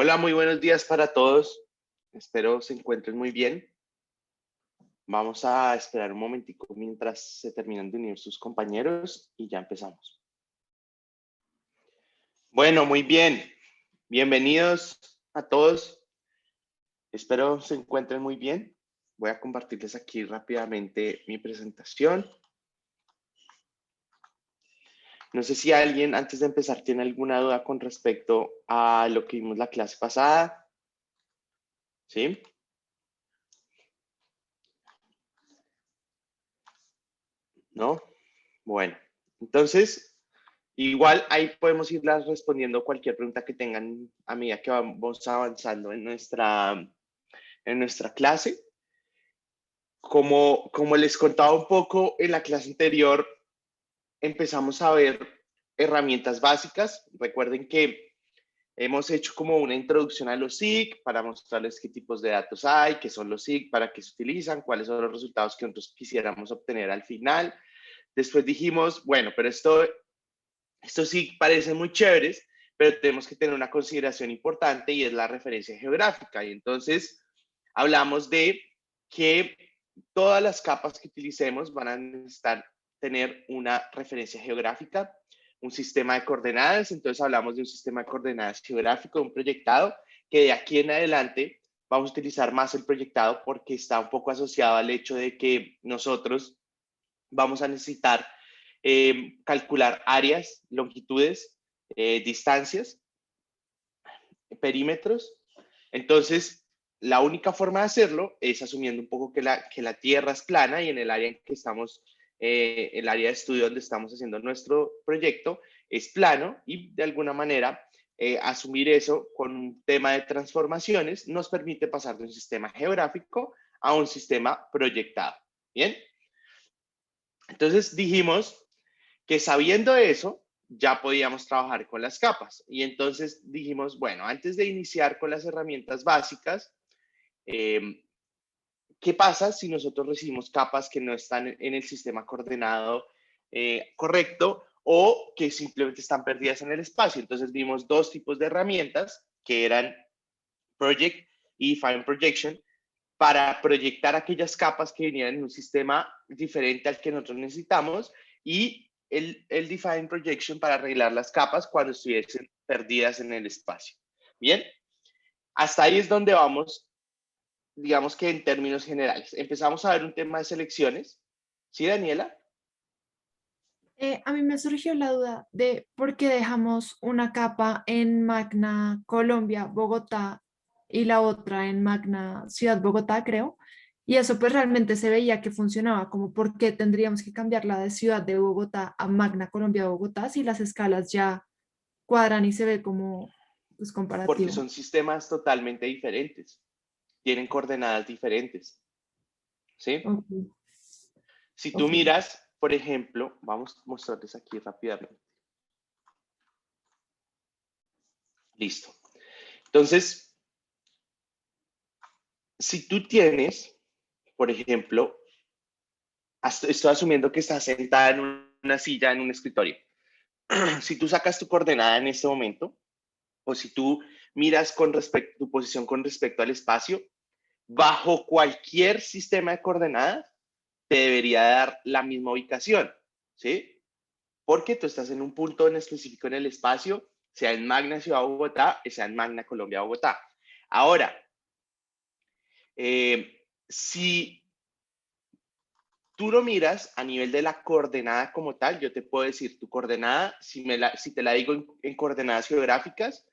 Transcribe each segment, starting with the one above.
Hola, muy buenos días para todos. Espero se encuentren muy bien. Vamos a esperar un momentico mientras se terminan de unir sus compañeros y ya empezamos. Bueno, muy bien. Bienvenidos a todos. Espero se encuentren muy bien. Voy a compartirles aquí rápidamente mi presentación. No sé si alguien antes de empezar tiene alguna duda con respecto a lo que vimos la clase pasada. ¿Sí? ¿No? Bueno, entonces, igual ahí podemos irlas respondiendo cualquier pregunta que tengan a medida que vamos avanzando en nuestra clase. Como les contaba un poco en la clase anterior, empezamos a ver herramientas básicas. Recuerden que hemos hecho como una introducción a los SIG para mostrarles qué tipos de datos hay, qué son los SIG, para qué se utilizan, cuáles son los resultados que nosotros quisiéramos obtener al final. Después dijimos, bueno, pero esto sí parece muy chéveres, pero tenemos que tener una consideración importante y es la referencia geográfica. Y entonces hablamos de que todas las capas que utilicemos van a necesitar tener una referencia geográfica, un sistema de coordenadas. Entonces hablamos de un sistema de coordenadas geográfico, un proyectado, que de aquí en adelante vamos a utilizar más el proyectado porque está un poco asociado al hecho de que nosotros vamos a necesitar calcular áreas, longitudes, distancias, perímetros. Entonces, la única forma de hacerlo es asumiendo un poco que la Tierra es plana y en el área en que estamos, el área de estudio donde estamos haciendo nuestro proyecto es plano y de alguna manera asumir eso con un tema de transformaciones nos permite pasar de un sistema geográfico a un sistema proyectado. Bien, entonces dijimos que sabiendo eso, ya podíamos trabajar con las capas. Y entonces dijimos, bueno, antes de iniciar con las herramientas básicas, eh, ¿qué pasa si nosotros recibimos capas que no están en el sistema coordenado correcto o que simplemente están perdidas en el espacio? Entonces vimos dos tipos de herramientas que eran Project y Define Projection para proyectar aquellas capas que venían en un sistema diferente al que nosotros necesitamos y el Define Projection para arreglar las capas cuando estuviesen perdidas en el espacio. Bien, hasta ahí es donde vamos, digamos que en términos generales. Empezamos a ver un tema de selecciones. ¿Sí, Daniela? A mí me surgió la duda de por qué dejamos una capa en Magna Colombia, Bogotá, y la otra en Magna Ciudad Bogotá, creo. Y eso pues realmente se veía que funcionaba, como por qué tendríamos que cambiarla de Ciudad de Bogotá a Magna Colombia, Bogotá, si las escalas ya cuadran y se ve como pues Porque comparativo. son sistemas totalmente diferentes, tienen coordenadas diferentes. ¿Sí? Ok, Si tú ok. miras, por ejemplo, vamos a mostrarles aquí rápidamente. Listo. Entonces, si tú tienes, por ejemplo, estoy asumiendo que estás sentada en una silla, en un escritorio. Si tú sacas tu coordenada en este momento, o si tú miras con respecto tu posición con respecto al espacio, bajo cualquier sistema de coordenadas, te debería dar la misma ubicación, ¿sí? Porque tú estás en un punto en específico en el espacio, sea en Magna Ciudad Bogotá, sea en Magna Colombia Bogotá. Ahora, si tú lo miras a nivel de la coordenada como tal, yo te puedo decir tu coordenada, si te la digo en coordenadas geográficas,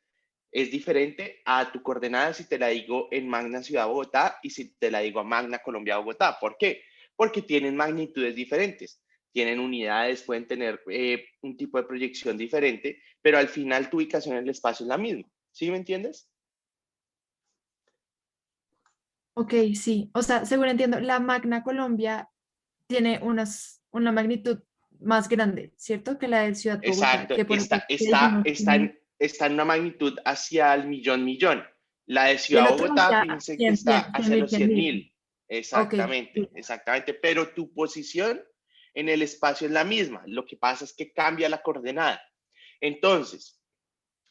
es diferente a tu coordenada si te la digo en Magna Ciudad Bogotá y si te la digo a Magna Colombia Bogotá. ¿Por qué? Porque tienen magnitudes diferentes, tienen unidades, pueden tener un tipo de proyección diferente, pero al final tu ubicación en el espacio es la misma. ¿Sí me entiendes? Ok, sí. O sea, según entiendo, la Magna Colombia tiene una magnitud más grande, ¿cierto? Que la de Ciudad Bogotá, Exacto, que por eso está, que está, dijimos está, en, está en una magnitud hacia el millón. La de y el Ciudad otro Bogotá, ya fíjense que 100, está 100, 100 hacia mil, los 100 100 mil. mil. Ok, Exactamente, sí. exactamente. Pero tu posición en el espacio es la misma. Lo que pasa es que cambia la coordenada. Entonces,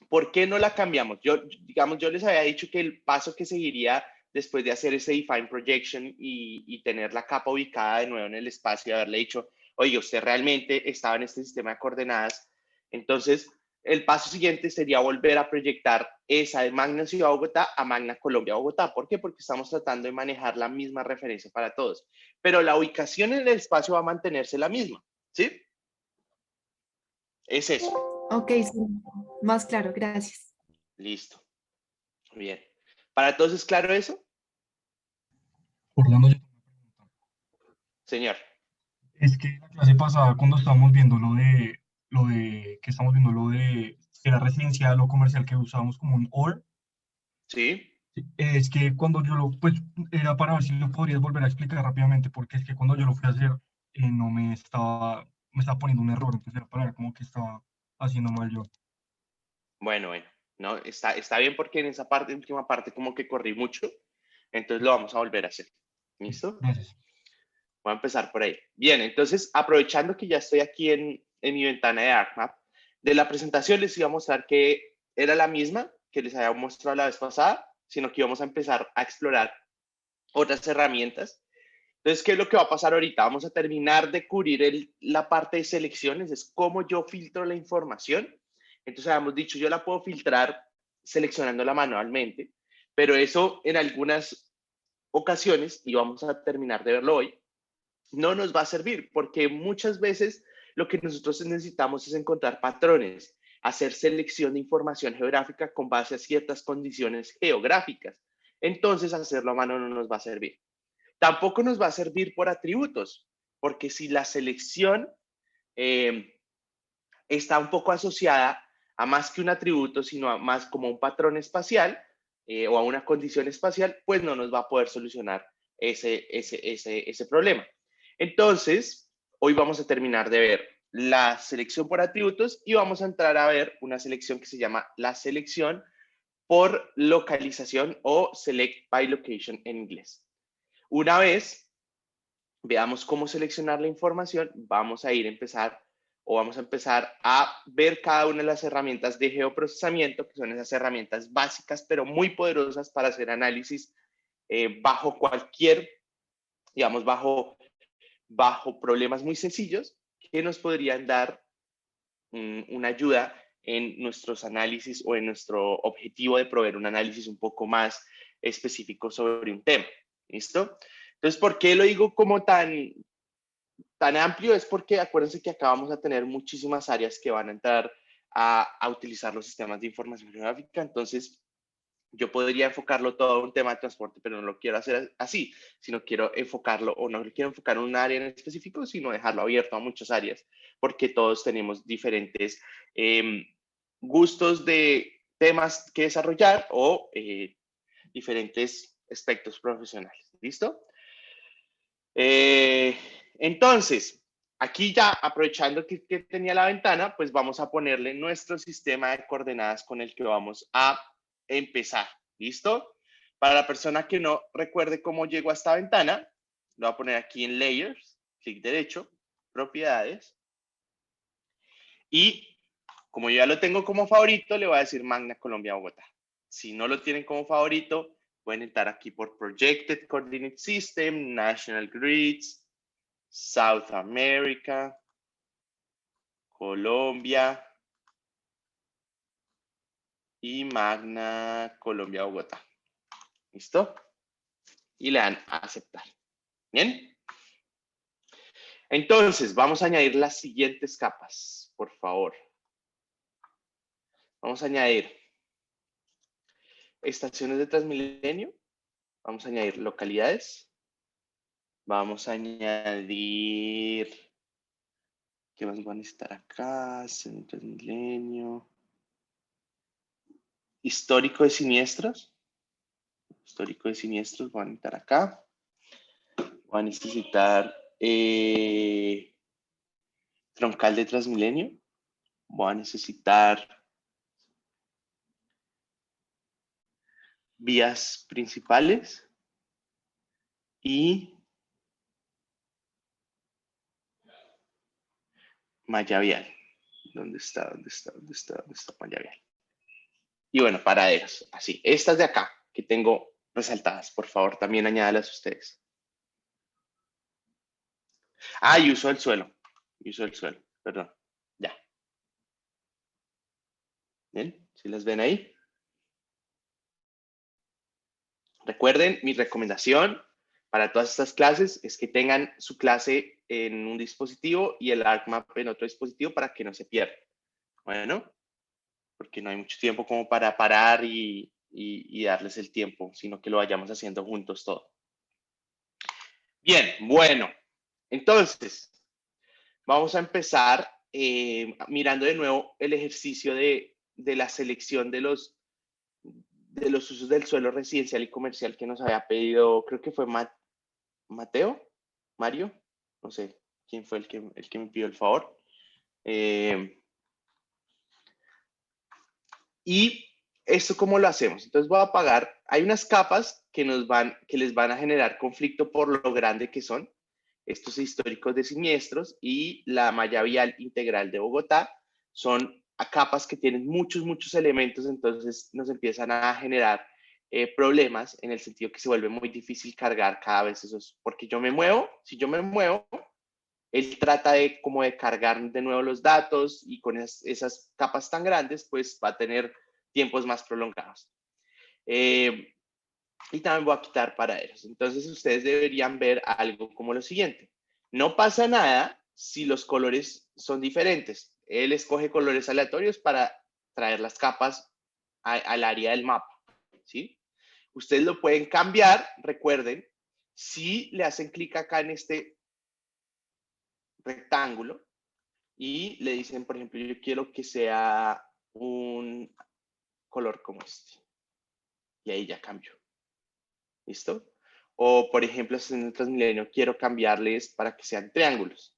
¿Por qué no la cambiamos? Digamos, yo les había dicho que el paso que seguiría después de hacer ese define projection y tener la capa ubicada de nuevo en el espacio y haberle dicho, oye, usted realmente estaba en este sistema de coordenadas, entonces el paso siguiente sería volver a proyectar esa de Magna Ciudad Bogotá a Magna Colombia Bogotá. ¿Por qué? Porque estamos tratando de manejar la misma referencia para todos, pero la ubicación en el espacio va a mantenerse la misma, ¿sí? Es eso. Ok, sí, más claro, gracias. Listo. Bien. ¿Para todos es claro eso? Orlando, yo tengo una pregunta. Señor. Es que la clase pasada, cuando estábamos viendo que estamos viendo lo de que era residencial o comercial, que usábamos como un OR, Sí. es que cuando yo pues era para ver si lo podrías volver a explicar rápidamente, porque es que cuando yo lo fui a hacer, no me estaba poniendo un error, entonces era para ver como que estaba haciendo mal yo. Bueno. No, está bien porque en esa parte, última parte, como que corrí mucho. Entonces lo vamos a volver a hacer. ¿Listo? Gracias. Voy a empezar por ahí. Bien, entonces aprovechando que ya estoy aquí en mi ventana de ArcMap, de la presentación les iba a mostrar que era la misma que les había mostrado la vez pasada, sino que íbamos a empezar a explorar otras herramientas. Entonces, ¿qué es lo que va a pasar ahorita? Vamos a terminar de cubrir la parte de selecciones, es cómo yo filtro la información. Entonces, habíamos dicho, yo la puedo filtrar seleccionándola manualmente, pero eso en algunas ocasiones, y vamos a terminar de verlo hoy, no nos va a servir porque muchas veces lo que nosotros necesitamos es encontrar patrones, hacer selección de información geográfica con base a ciertas condiciones geográficas. Entonces, hacerlo a mano no nos va a servir. Tampoco nos va a servir por atributos, porque si la selección eh, está un poco asociada a más que un atributo, sino a más como un patrón espacial o a una condición espacial, pues no nos va a poder solucionar ese problema. Entonces, hoy vamos a terminar de ver la selección por atributos y vamos a entrar a ver una selección que se llama la selección por localización o select by location en inglés. Una vez veamos cómo seleccionar la información, vamos a empezar a ver cada una de las herramientas de geoprocesamiento, que son esas herramientas básicas, pero muy poderosas para hacer análisis bajo cualquier, digamos, bajo problemas muy sencillos que nos podrían dar una ayuda en nuestros análisis o en nuestro objetivo de proveer un análisis un poco más específico sobre un tema. ¿Listo? Entonces, ¿por qué lo digo como tan amplio? Es porque acuérdense que acá vamos a tener muchísimas áreas que van a entrar a utilizar los sistemas de información geográfica. Entonces, yo podría enfocarlo todo a un tema de transporte, pero no lo quiero hacer así, sino quiero enfocarlo o no lo quiero enfocar en un área en específico, sino dejarlo abierto a muchas áreas, porque todos tenemos diferentes gustos de temas que desarrollar o diferentes aspectos profesionales. ¿Listo? Entonces, aquí ya aprovechando que tenía la ventana, pues vamos a ponerle nuestro sistema de coordenadas con el que vamos a empezar. ¿Listo? Para la persona que no recuerde cómo llegó a esta ventana, lo voy a poner aquí en Layers, clic derecho, Propiedades. Y como yo ya lo tengo como favorito, le voy a decir Magna Colombia Bogotá. Si no lo tienen como favorito, pueden entrar aquí por Projected Coordinate System, National Grids, South America, Colombia y Magna Colombia Bogotá. ¿Listo? Y le dan a aceptar. Bien. Entonces, vamos a añadir las siguientes capas, por favor. Vamos a añadir estaciones de Transmilenio. Vamos a añadir localidades. Vamos a añadir, ¿qué más van a estar acá? Centro Transmilenio. Histórico de siniestros. Histórico de siniestros van a estar acá. Van a necesitar troncal de Transmilenio. Voy a necesitar vías principales y malla vial. ¿Dónde está? ¿Dónde está? ¿Dónde está? ¿Dónde está malla vial? Y bueno, paraderos, así. Estas de acá, que tengo resaltadas, por favor, también añádalas ustedes. Ah, y uso el suelo. Perdón. Ya. ¿Bien? ¿Sí las ven ahí? Recuerden, mi recomendación para todas estas clases es que tengan su clase en un dispositivo y el ArcMap en otro dispositivo para que no se pierda. Bueno, porque no hay mucho tiempo como para parar y darles el tiempo, sino que lo vayamos haciendo juntos todo. Bien, bueno, entonces vamos a empezar mirando de nuevo el ejercicio de la selección de los usos del suelo residencial y comercial que nos había pedido, creo que fue Mateo, Mario, no sé quién fue el que me pidió el favor. Y esto, ¿cómo lo hacemos? Entonces voy a apagar, hay unas capas que les van a generar conflicto por lo grande que son, estos históricos de siniestros y la malla vial integral de Bogotá, son capas que tienen muchos elementos, entonces nos empiezan a generar problemas en el sentido que se vuelve muy difícil cargar cada vez esos, porque yo me muevo, si yo me muevo, él trata de como de cargar de nuevo los datos y con esas capas tan grandes, pues va a tener tiempos más prolongados. Y también voy a quitar paraderos. Entonces ustedes deberían ver algo como lo siguiente. No pasa nada si los colores son diferentes. Él escoge colores aleatorios para traer las capas al área del mapa, ¿sí? Ustedes lo pueden cambiar, recuerden, si le hacen clic acá en este rectángulo y le dicen, por ejemplo, yo quiero que sea un color como este. Y ahí ya cambió. ¿Listo? O, por ejemplo, en el Transmilenio quiero cambiarles para que sean triángulos.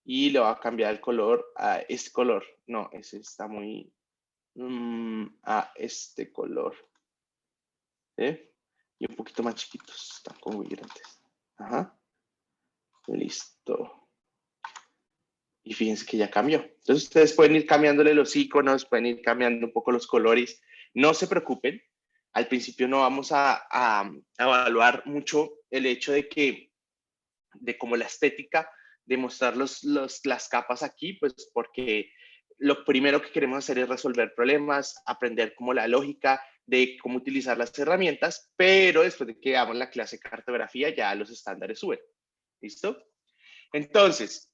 Y le voy a cambiar el color a este color. No, ese está muy... a este color. ¿Eh? Y un poquito más chiquitos. Están como muy grandes. Ajá. Listo. Y fíjense que ya cambió. Entonces ustedes pueden ir cambiándole los iconos, pueden ir cambiando un poco los colores. No se preocupen. Al principio no vamos a evaluar mucho el hecho de como la estética, de mostrar las capas aquí, pues porque lo primero que queremos hacer es resolver problemas, aprender como la lógica de cómo utilizar las herramientas, pero después de que hagamos la clase de cartografía ya los estándares suben. ¿Listo? Entonces,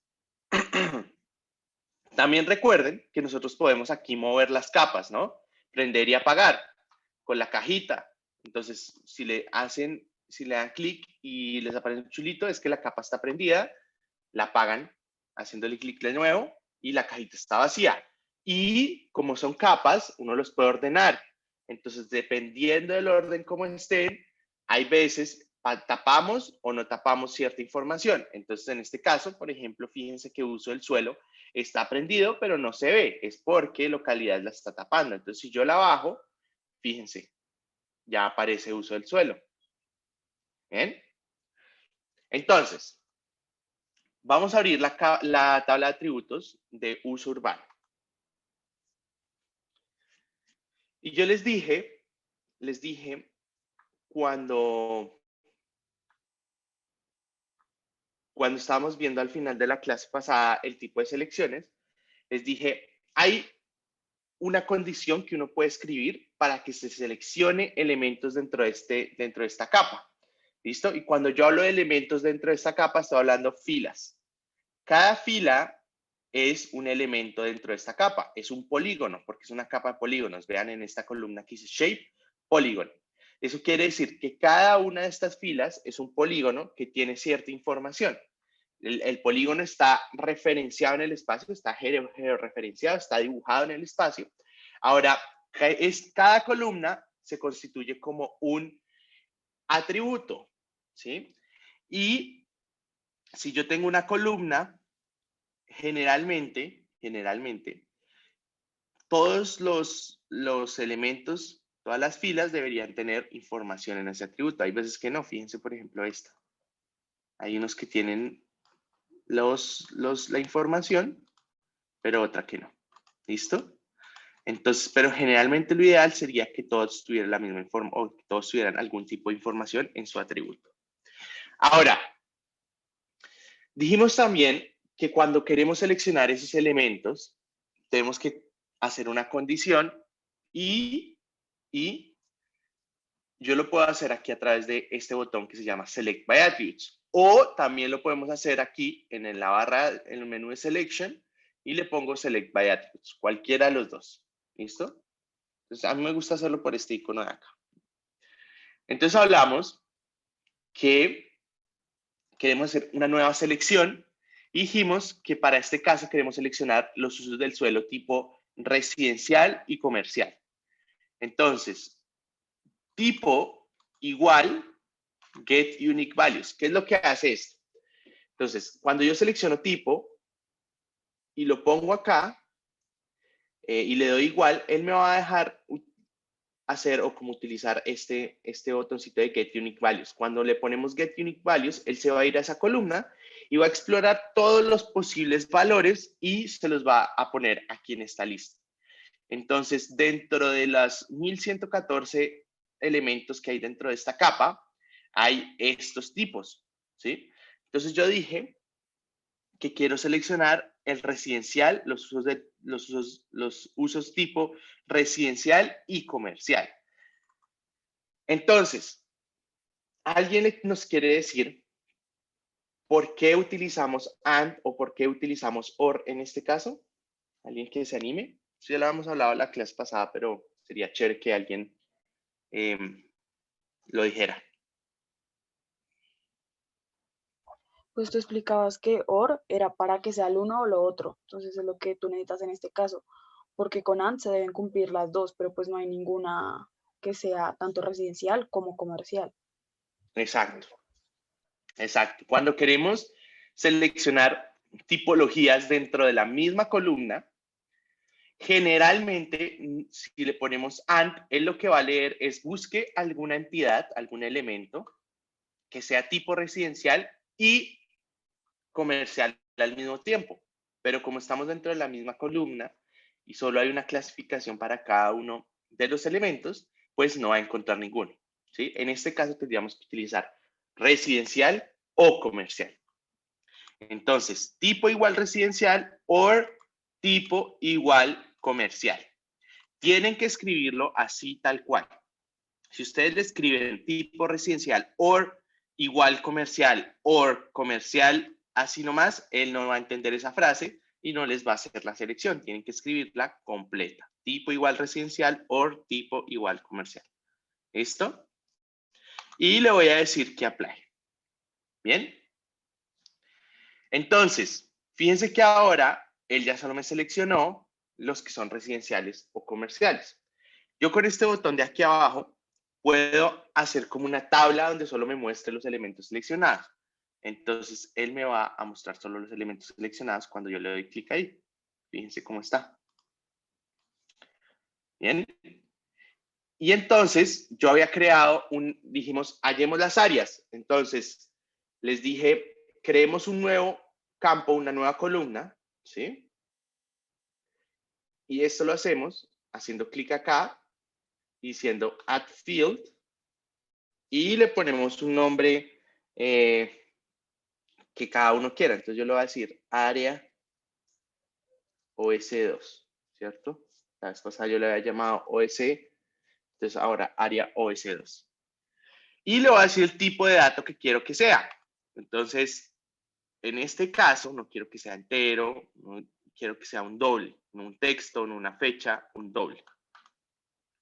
también recuerden que nosotros podemos aquí mover las capas, ¿no? Prender y apagar con la cajita. Entonces, si le dan clic y les aparece un chulito, es que la capa está prendida, la apagan haciéndole clic de nuevo y la cajita está vacía. Y como son capas, uno los puede ordenar. Entonces, dependiendo del orden como estén, hay veces tapamos o no tapamos cierta información. Entonces, en este caso, por ejemplo, fíjense que uso el suelo está prendido, pero no se ve. Es porque localidad la está tapando. Entonces, si yo la bajo, fíjense, ya aparece uso del suelo. ¿Bien? Entonces, vamos a abrir la tabla de atributos de uso urbano. Y yo les dije cuando estábamos viendo al final de la clase pasada el tipo de selecciones, les dije, hay una condición que uno puede escribir para que se seleccione elementos dentro de esta capa. ¿Listo? Y cuando yo hablo de elementos dentro de esta capa, estoy hablando filas. Cada fila es un elemento dentro de esta capa. Es un polígono, porque es una capa de polígonos. Vean en esta columna que dice Shape, Polygon. Eso quiere decir que cada una de estas filas es un polígono que tiene cierta información. El polígono está referenciado en el espacio, está georreferenciado, está dibujado en el espacio. Ahora, cada columna se constituye como un atributo, ¿sí? Y si yo tengo una columna, generalmente, todos los elementos, todas las filas deberían tener información en ese atributo. Hay veces que no, fíjense por ejemplo esta. Hay unos que tienen la información, pero otra que no. ¿Listo? Entonces, pero generalmente lo ideal sería que todos tuvieran la misma información o que todos tuvieran algún tipo de información en su atributo. Ahora, dijimos también que cuando queremos seleccionar esos elementos, tenemos que hacer una condición y yo lo puedo hacer aquí a través de este botón que se llama Select by Attributes. O también lo podemos hacer aquí en la barra, en el menú de Selection, y le pongo Select by Attributes, cualquiera de los dos. ¿Listo? Entonces, a mí me gusta hacerlo por este icono de acá. Entonces, hablamos que queremos hacer una nueva selección y dijimos que para este caso queremos seleccionar los usos del suelo tipo residencial y comercial. Entonces, tipo igual get unique values. ¿Qué es lo que hace esto? Entonces, cuando yo selecciono tipo y lo pongo acá y le doy igual, él me va a dejar hacer o como utilizar este botoncito de get unique values. Cuando le ponemos get unique values, él se va a ir a esa columna y va a explorar todos los posibles valores y se los va a poner aquí en esta lista. Entonces, dentro de las 1114 elementos que hay dentro de esta capa, hay estos tipos, ¿sí? Entonces yo dije que quiero seleccionar el residencial, los usos tipo residencial y comercial. Entonces, ¿alguien nos quiere decir por qué utilizamos AND o por qué utilizamos OR en este caso? ¿Alguien que se anime? Sí, ya lo habíamos hablado en la clase pasada, pero sería chévere que alguien lo dijera. Pues tú explicabas que OR era para que sea el uno o lo otro. Entonces es lo que tú necesitas en este caso. Porque con AND se deben cumplir las dos, pero pues no hay ninguna que sea tanto residencial como comercial. Exacto, exacto. Cuando queremos seleccionar tipologías dentro de la misma columna, generalmente, si le ponemos AND, él lo que va a leer es busque alguna entidad, algún elemento que sea tipo residencial y comercial al mismo tiempo. Pero como estamos dentro de la misma columna y solo hay una clasificación para cada uno de los elementos, pues no va a encontrar ninguno, ¿sí? En este caso tendríamos que utilizar residencial o comercial. Entonces, tipo igual residencial o tipo igual comercial. Tienen que escribirlo así tal cual. Si ustedes le escriben tipo residencial o igual comercial o comercial así nomás, él no va a entender esa frase y no les va a hacer la selección. Tienen que escribirla completa. Tipo igual residencial o tipo igual comercial. ¿Listo? Y le voy a decir que apply. ¿Bien? Entonces, fíjense que ahora él ya solo me seleccionó los que son residenciales o comerciales. Yo con este botón de aquí abajo puedo hacer como una tabla donde solo me muestre los elementos seleccionados. Entonces, él me va a mostrar solo los elementos seleccionados cuando yo le doy clic ahí. Fíjense cómo está. Bien. Y entonces, yo había creado dijimos, hallemos las áreas. Entonces, les dije, creemos un nuevo campo, una nueva columna, ¿sí? Y esto lo hacemos haciendo clic acá, diciendo add field, y le ponemos un nombre que cada uno quiera. Entonces yo le voy a decir área OS2, ¿cierto? La vez pasada yo le había llamado OS, entonces ahora área OS2. Y le voy a decir el tipo de dato que quiero que sea. Entonces, en este caso, no quiero que sea entero, no quiero que sea un doble, no un texto, no una fecha, un doble.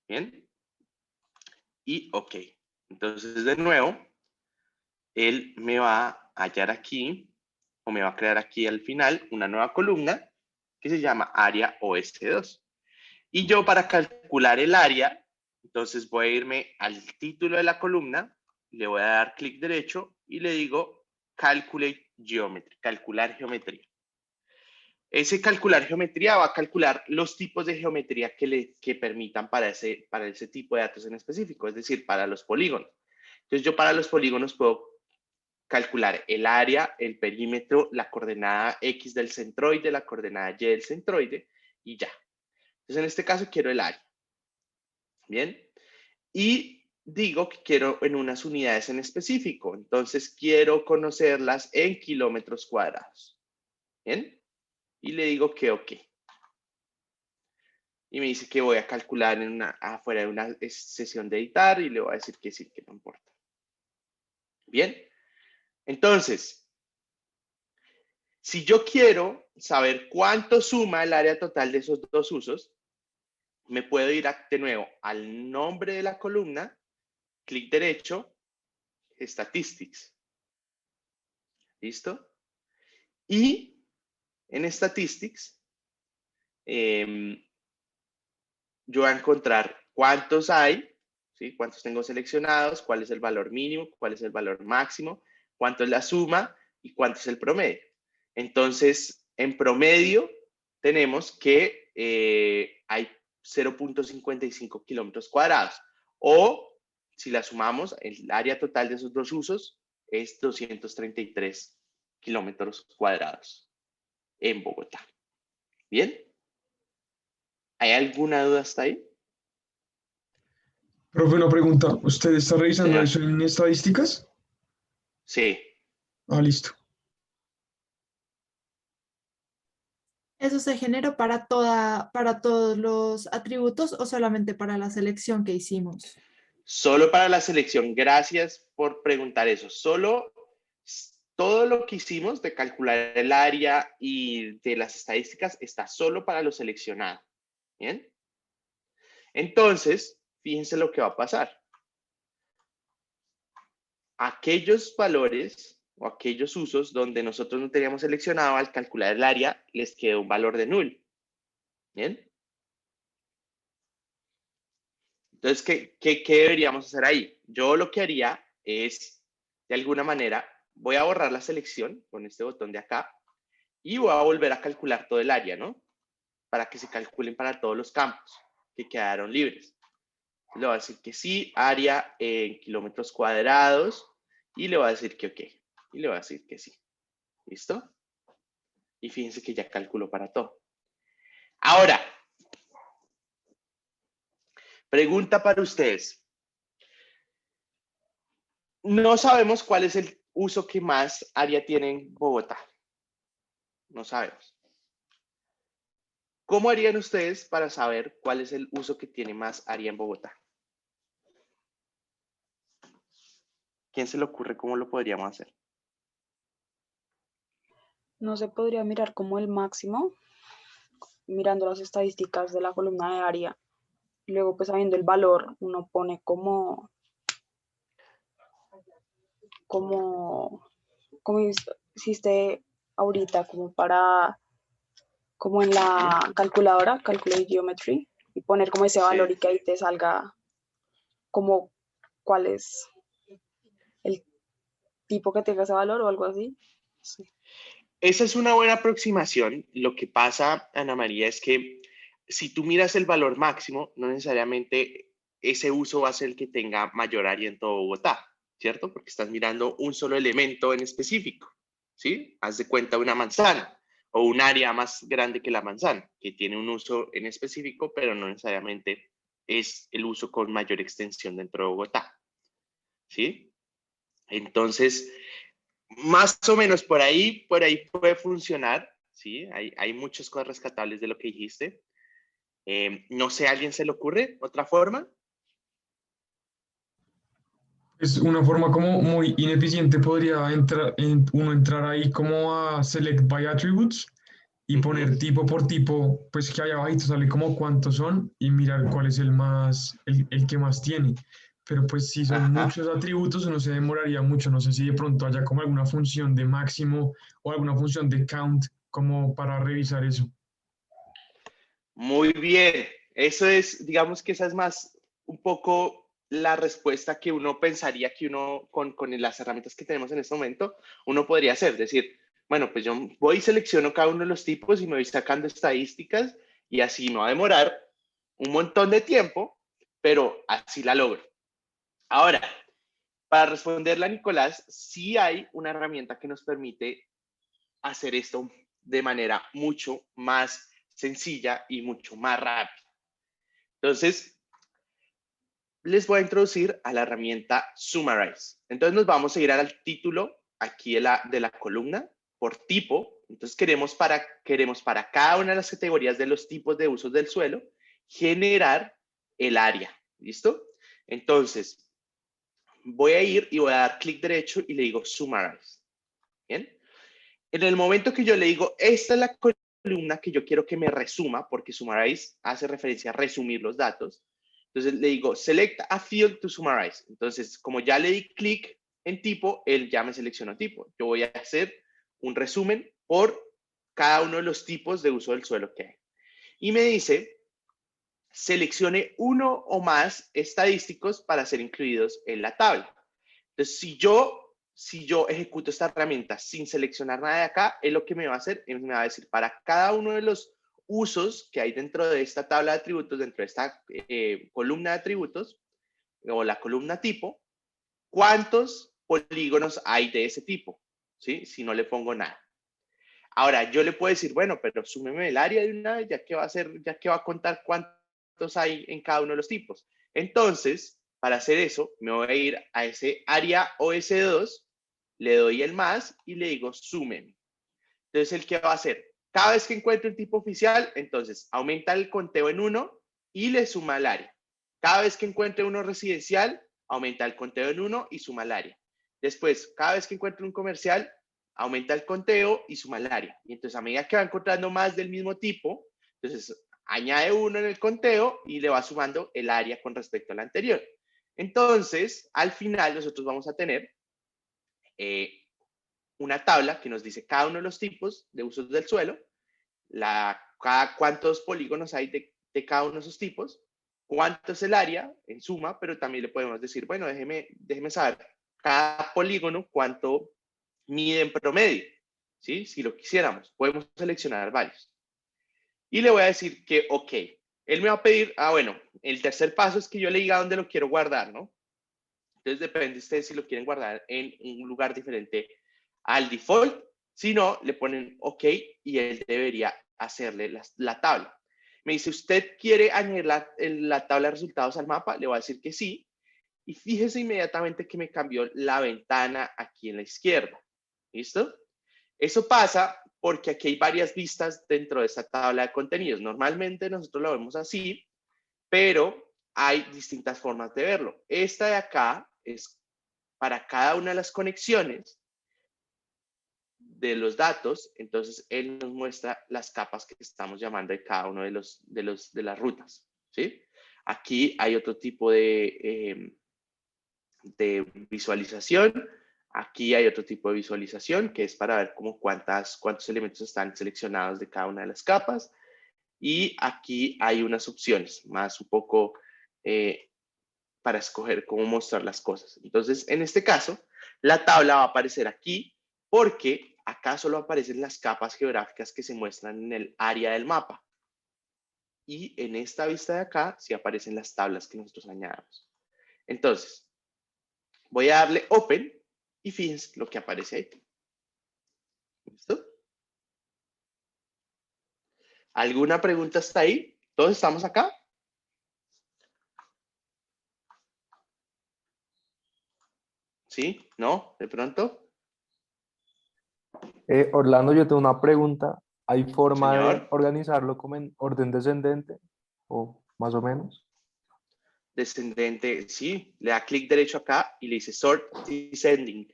¿Bien? Y OK. Entonces, de nuevo, él me va a hallar aquí, o me va a crear aquí al final una nueva columna que se llama área OS2. Y yo para calcular el área, entonces voy a irme al título de la columna, le voy a dar clic derecho y le digo Calculate Geometry, calcular geometría. Ese calcular geometría va a calcular los tipos de geometría que permitan para ese tipo de datos en específico, es decir, para los polígonos. Entonces yo para los polígonos puedo calcular el área, el perímetro, la coordenada X del centroide, la coordenada Y del centroide y ya. Entonces, en este caso quiero el área. Bien. Y digo que quiero en unas unidades en específico. Entonces, quiero conocerlas en kilómetros cuadrados. Bien. Y le digo que OK. Y me dice que voy a calcular afuera de una sesión de editar y le voy a decir que sí, que no importa. Bien. Entonces, si yo quiero saber cuánto suma el área total de esos dos usos, me puedo ir de nuevo al nombre de la columna, clic derecho, Statistics. ¿Listo? Y en Statistics, yo voy a encontrar cuántos hay, ¿sí? Cuántos tengo seleccionados, cuál es el valor mínimo, cuál es el valor máximo, cuánto es la suma y cuánto es el promedio. Entonces, en promedio, tenemos que hay 0.55 kilómetros cuadrados. O, si la sumamos, el área total de esos dos usos es 233 kilómetros cuadrados en Bogotá. ¿Bien? ¿Hay alguna duda hasta ahí? Profe, una pregunta. ¿Usted está revisando Señor. eso en estadísticas? Sí. Ah, listo. ¿Eso se generó para todos los atributos o solamente para la selección que hicimos? Solo para la selección. Gracias por preguntar eso. Solo todo lo que hicimos de calcular el área y de las estadísticas está solo para lo seleccionado. ¿Bien? Entonces, fíjense lo que va a pasar. Aquellos valores o aquellos usos donde nosotros no teníamos seleccionado, al calcular el área, les quedó un valor de null. ¿Bien? Entonces, ¿qué deberíamos hacer ahí? Yo lo que haría es, de alguna manera, voy a borrar la selección con este botón de acá y voy a volver a calcular todo el área, ¿no? Para que se calculen para todos los campos que quedaron libres. Le voy a decir que sí, área en kilómetros cuadrados y le voy a decir que OK. Y le voy a decir que sí. ¿Listo? Y fíjense que ya calculó para todo. Ahora, pregunta para ustedes. No sabemos cuál es el uso que más área tiene en Bogotá. No sabemos. ¿Cómo harían ustedes para saber cuál es el uso que tiene más área en Bogotá? ¿Quién se le ocurre cómo lo podríamos hacer? No se podría mirar como el máximo, mirando las estadísticas de la columna de área. Luego, pues sabiendo el valor, uno pone como hiciste ahorita, como en la calculadora, Calculate Geometry, y poner como ese valor Sí. y que ahí te salga como cuál es el tipo que tenga ese valor o algo así. Sí. Esa es una buena aproximación. Lo que pasa, Ana María, es que si tú miras el valor máximo, no necesariamente ese uso va a ser el que tenga mayor área en todo Bogotá, ¿cierto? Porque estás mirando un solo elemento en específico, ¿sí? Haz de cuenta una manzana o un área más grande que la manzana, que tiene un uso en específico, pero no necesariamente es el uso con mayor extensión dentro de Bogotá, ¿sí? Entonces, más o menos por ahí puede funcionar, ¿sí? Hay muchas cosas rescatables de lo que dijiste. No sé, ¿a alguien se le ocurre otra forma? Es una forma como muy ineficiente, podría uno entrar ahí como a Select by Attributes y poner tipo por tipo, pues que allá abajito sale como cuántos son y mirar cuál es el que más tiene. Pero pues si son Ajá. muchos atributos, uno se demoraría mucho. No sé si de pronto haya como alguna función de máximo o alguna función de count como para revisar eso. Muy bien. Eso es, digamos que esa es más un poco la respuesta que uno pensaría que uno, con las herramientas que tenemos en este momento, uno podría hacer. Decir, bueno, pues yo voy y selecciono cada uno de los tipos y me voy sacando estadísticas y así me va a demorar un montón de tiempo, pero así la logro. Ahora, para responderle a Nicolás, sí hay una herramienta que nos permite hacer esto de manera mucho más sencilla y mucho más rápida. Entonces, les voy a introducir a la herramienta Summarize. Entonces nos vamos a ir al título aquí de la columna por tipo. Entonces queremos para cada una de las categorías de los tipos de usos del suelo generar el área. ¿Listo? Entonces voy a ir y voy a dar clic derecho y le digo Summarize. ¿Bien? En el momento que yo le digo, esta es la columna que yo quiero que me resuma, porque Summarize hace referencia a resumir los datos. Entonces le digo, select a field to summarize. Entonces, como ya le di clic en tipo, él ya me seleccionó tipo. Yo voy a hacer un resumen por cada uno de los tipos de uso del suelo que hay. Y me dice, seleccione uno o más estadísticos para ser incluidos en la tabla. Entonces, si yo ejecuto esta herramienta sin seleccionar nada de acá, es lo que me va a hacer, me va a decir para cada uno de los usos que hay dentro de esta tabla de atributos, dentro de esta columna de atributos, o la columna tipo, cuántos polígonos hay de ese tipo, ¿sí? Si no le pongo nada. Ahora, yo le puedo decir, bueno, pero súmeme el área de una vez, ya que va a contar cuántos hay en cada uno de los tipos. Entonces, para hacer eso, me voy a ir a ese área OS2, le doy el más y le digo súmeme. Entonces, ¿el qué va a hacer? Cada vez que encuentre un tipo oficial, entonces aumenta el conteo en 1 y le suma el área. Cada vez que encuentre uno residencial, aumenta el conteo en 1 y suma el área. Después, cada vez que encuentre un comercial, aumenta el conteo y suma el área. Y entonces, a medida que va encontrando más del mismo tipo, entonces añade 1 en el conteo y le va sumando el área con respecto al anterior. Entonces, al final, nosotros vamos a tener una tabla que nos dice cada uno de los tipos de usos del suelo, cuántos polígonos hay de cada uno de esos tipos, cuánto es el área en suma, pero también le podemos decir, bueno, déjeme saber cada polígono cuánto mide en promedio, ¿sí? Si lo quisiéramos, podemos seleccionar varios. Y le voy a decir que, ok, él me va a pedir, bueno, el tercer paso es que yo le diga dónde lo quiero guardar, ¿no? Entonces depende de ustedes si lo quieren guardar en un lugar diferente al default. Si no, le ponen OK y él debería hacerle la tabla. Me dice, ¿usted quiere añadir la tabla de resultados al mapa? Le voy a decir que sí. Y fíjese inmediatamente que me cambió la ventana aquí en la izquierda. ¿Listo? Eso pasa porque aquí hay varias vistas dentro de esta tabla de contenidos. Normalmente nosotros lo vemos así, pero hay distintas formas de verlo. Esta de acá es para cada una de las conexiones de los datos, entonces él nos muestra las capas que estamos llamando de cada uno de las rutas, ¿sí? Aquí hay otro tipo de visualización. Aquí hay otro tipo de visualización que es para ver cuántos elementos están seleccionados de cada una de las capas. Y aquí hay unas opciones más un poco para escoger cómo mostrar las cosas. Entonces, en este caso, la tabla va a aparecer aquí porque acá solo aparecen las capas geográficas que se muestran en el área del mapa. Y en esta vista de acá sí aparecen las tablas que nosotros añadamos. Entonces, voy a darle Open y fíjense lo que aparece ahí. ¿Listo? ¿Alguna pregunta hasta ahí? ¿Todos estamos acá? ¿Sí? ¿No? ¿De pronto? Orlando, yo tengo una pregunta. ¿Hay forma de Señor. organizarlo como en orden descendente o más o menos? Descendente, sí. Le da clic derecho acá y le dice Sort Descending.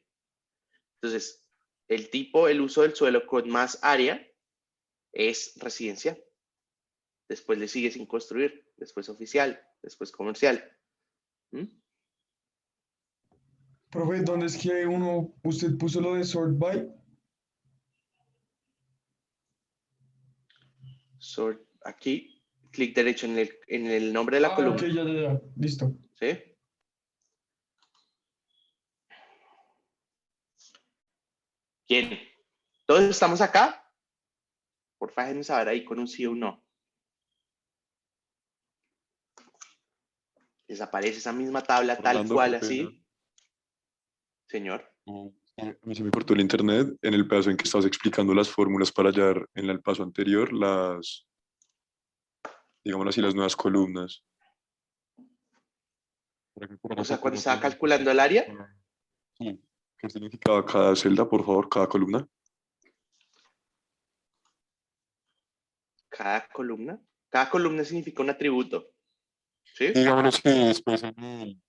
Entonces, el uso del suelo con más área es residencial. Después le sigue sin construir. Después oficial. Después comercial. ¿Mm? Profe, ¿dónde es que usted puso lo de sort by? Sort, aquí, clic derecho en el nombre de la columna. Ok, ya, listo. ¿Sí? Bien. ¿Todos estamos acá? Porfa, déjenme saber ahí con un sí o un no. Desaparece esa misma tabla tal Orlando, cual qué pena. así. Señor. A mí se me cortó el internet en el pedazo en que estabas explicando las fórmulas para hallar en el paso anterior las digámoslo así, las nuevas columnas. O sea, cuando estaba calculando el área, Sí. ¿Qué significaba cada celda, por favor, cada columna? cada columna significa un atributo. ¿Sí? Digámoslo que después en el,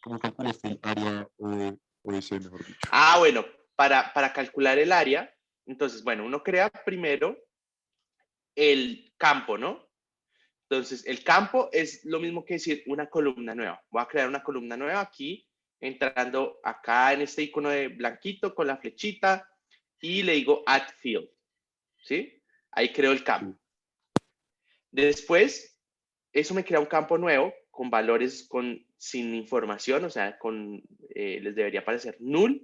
¿cómo calculaste el área o ese, mejor dicho? Ah, bueno, para calcular el área, entonces, bueno, uno crea primero el campo, ¿no? Entonces, el campo es lo mismo que decir una columna nueva. Voy a crear una columna nueva aquí, entrando acá en este icono de blanquito con la flechita y le digo add field, ¿sí? Ahí creo el campo. Después, eso me crea un campo nuevo con valores sin información, o sea, les debería aparecer null,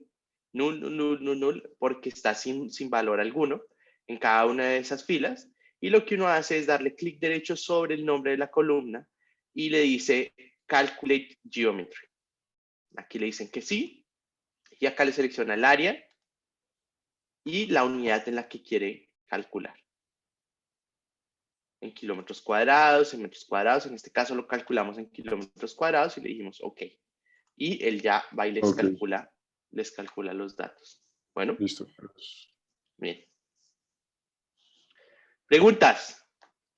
porque está sin valor alguno en cada una de esas filas. Y lo que uno hace es darle clic derecho sobre el nombre de la columna y le dice Calculate Geometry. Aquí le dicen que sí, y acá le selecciona el área y la unidad en la que quiere calcular. En kilómetros cuadrados, en metros cuadrados, en este caso lo calculamos en kilómetros cuadrados y le dijimos OK. Y él ya va y les calcula los datos. Bueno, Listo. bien. Preguntas.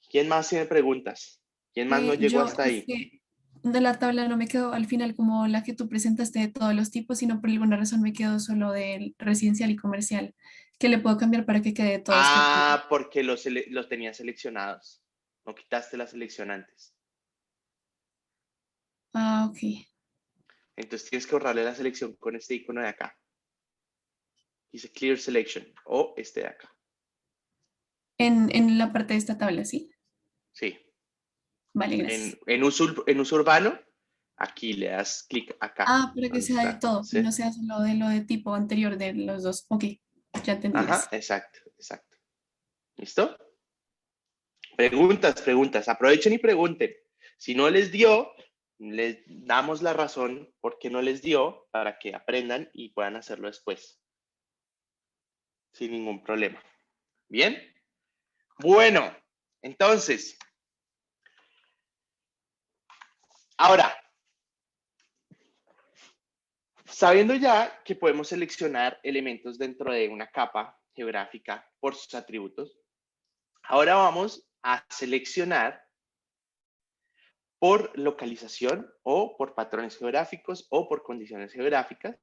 ¿Quién más tiene preguntas? ¿Quién más no llegó Yo, hasta es ahí? que de la tabla no me quedó al final como la que tú presentaste de todos los tipos, sino por alguna razón me quedo solo del residencial y comercial. ¿Qué le puedo cambiar para que quede de todos tipos? Ah, porque los tenías seleccionados. No quitaste la selección antes. Ah, ok. Entonces tienes que borrarle la selección con este icono de acá. Dice Clear Selection o este de acá. En la parte de esta tabla, ¿sí? Sí. Vale, gracias. En uso urbano, aquí le das clic acá. Ah, para que ¿Dónde sea de está? todo, ¿Sí? no sea solo de lo de tipo anterior de los dos. Ok, ya entendí. Ajá, Gracias. exacto. ¿Listo? Preguntas. Aprovechen y pregunten. Si no les dio, les damos la razón por qué no les dio para que aprendan y puedan hacerlo después. Sin ningún problema. ¿Bien? Bueno, entonces, ahora, sabiendo ya que podemos seleccionar elementos dentro de una capa geográfica por sus atributos, ahora vamos a seleccionar por localización o por patrones geográficos o por condiciones geográficas.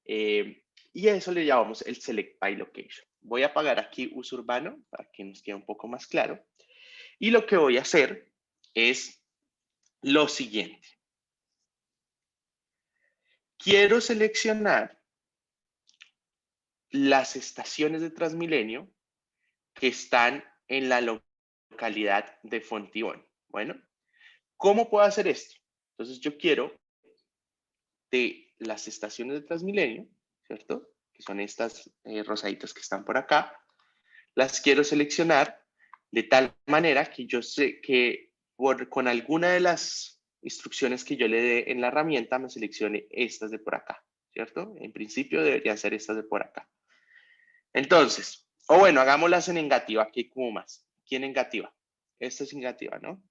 Y a eso le llamamos el Select by Location. Voy a apagar aquí uso urbano para que nos quede un poco más claro. Y lo que voy a hacer es lo siguiente. Quiero seleccionar las estaciones de Transmilenio que están en la localidad de Fontibón. Bueno, ¿cómo puedo hacer esto? Entonces yo quiero de las estaciones de Transmilenio, ¿cierto? Que son estas rosaditas que están por acá. Las quiero seleccionar de tal manera que yo sé que con alguna de las instrucciones que yo le dé en la herramienta me seleccione estas de por acá, ¿cierto? En principio deberían ser estas de por acá. Entonces, o bueno, hagámoslas en negativa, aquí hay como más. ¿Aquí en negativa? Esta es negativa, ¿no?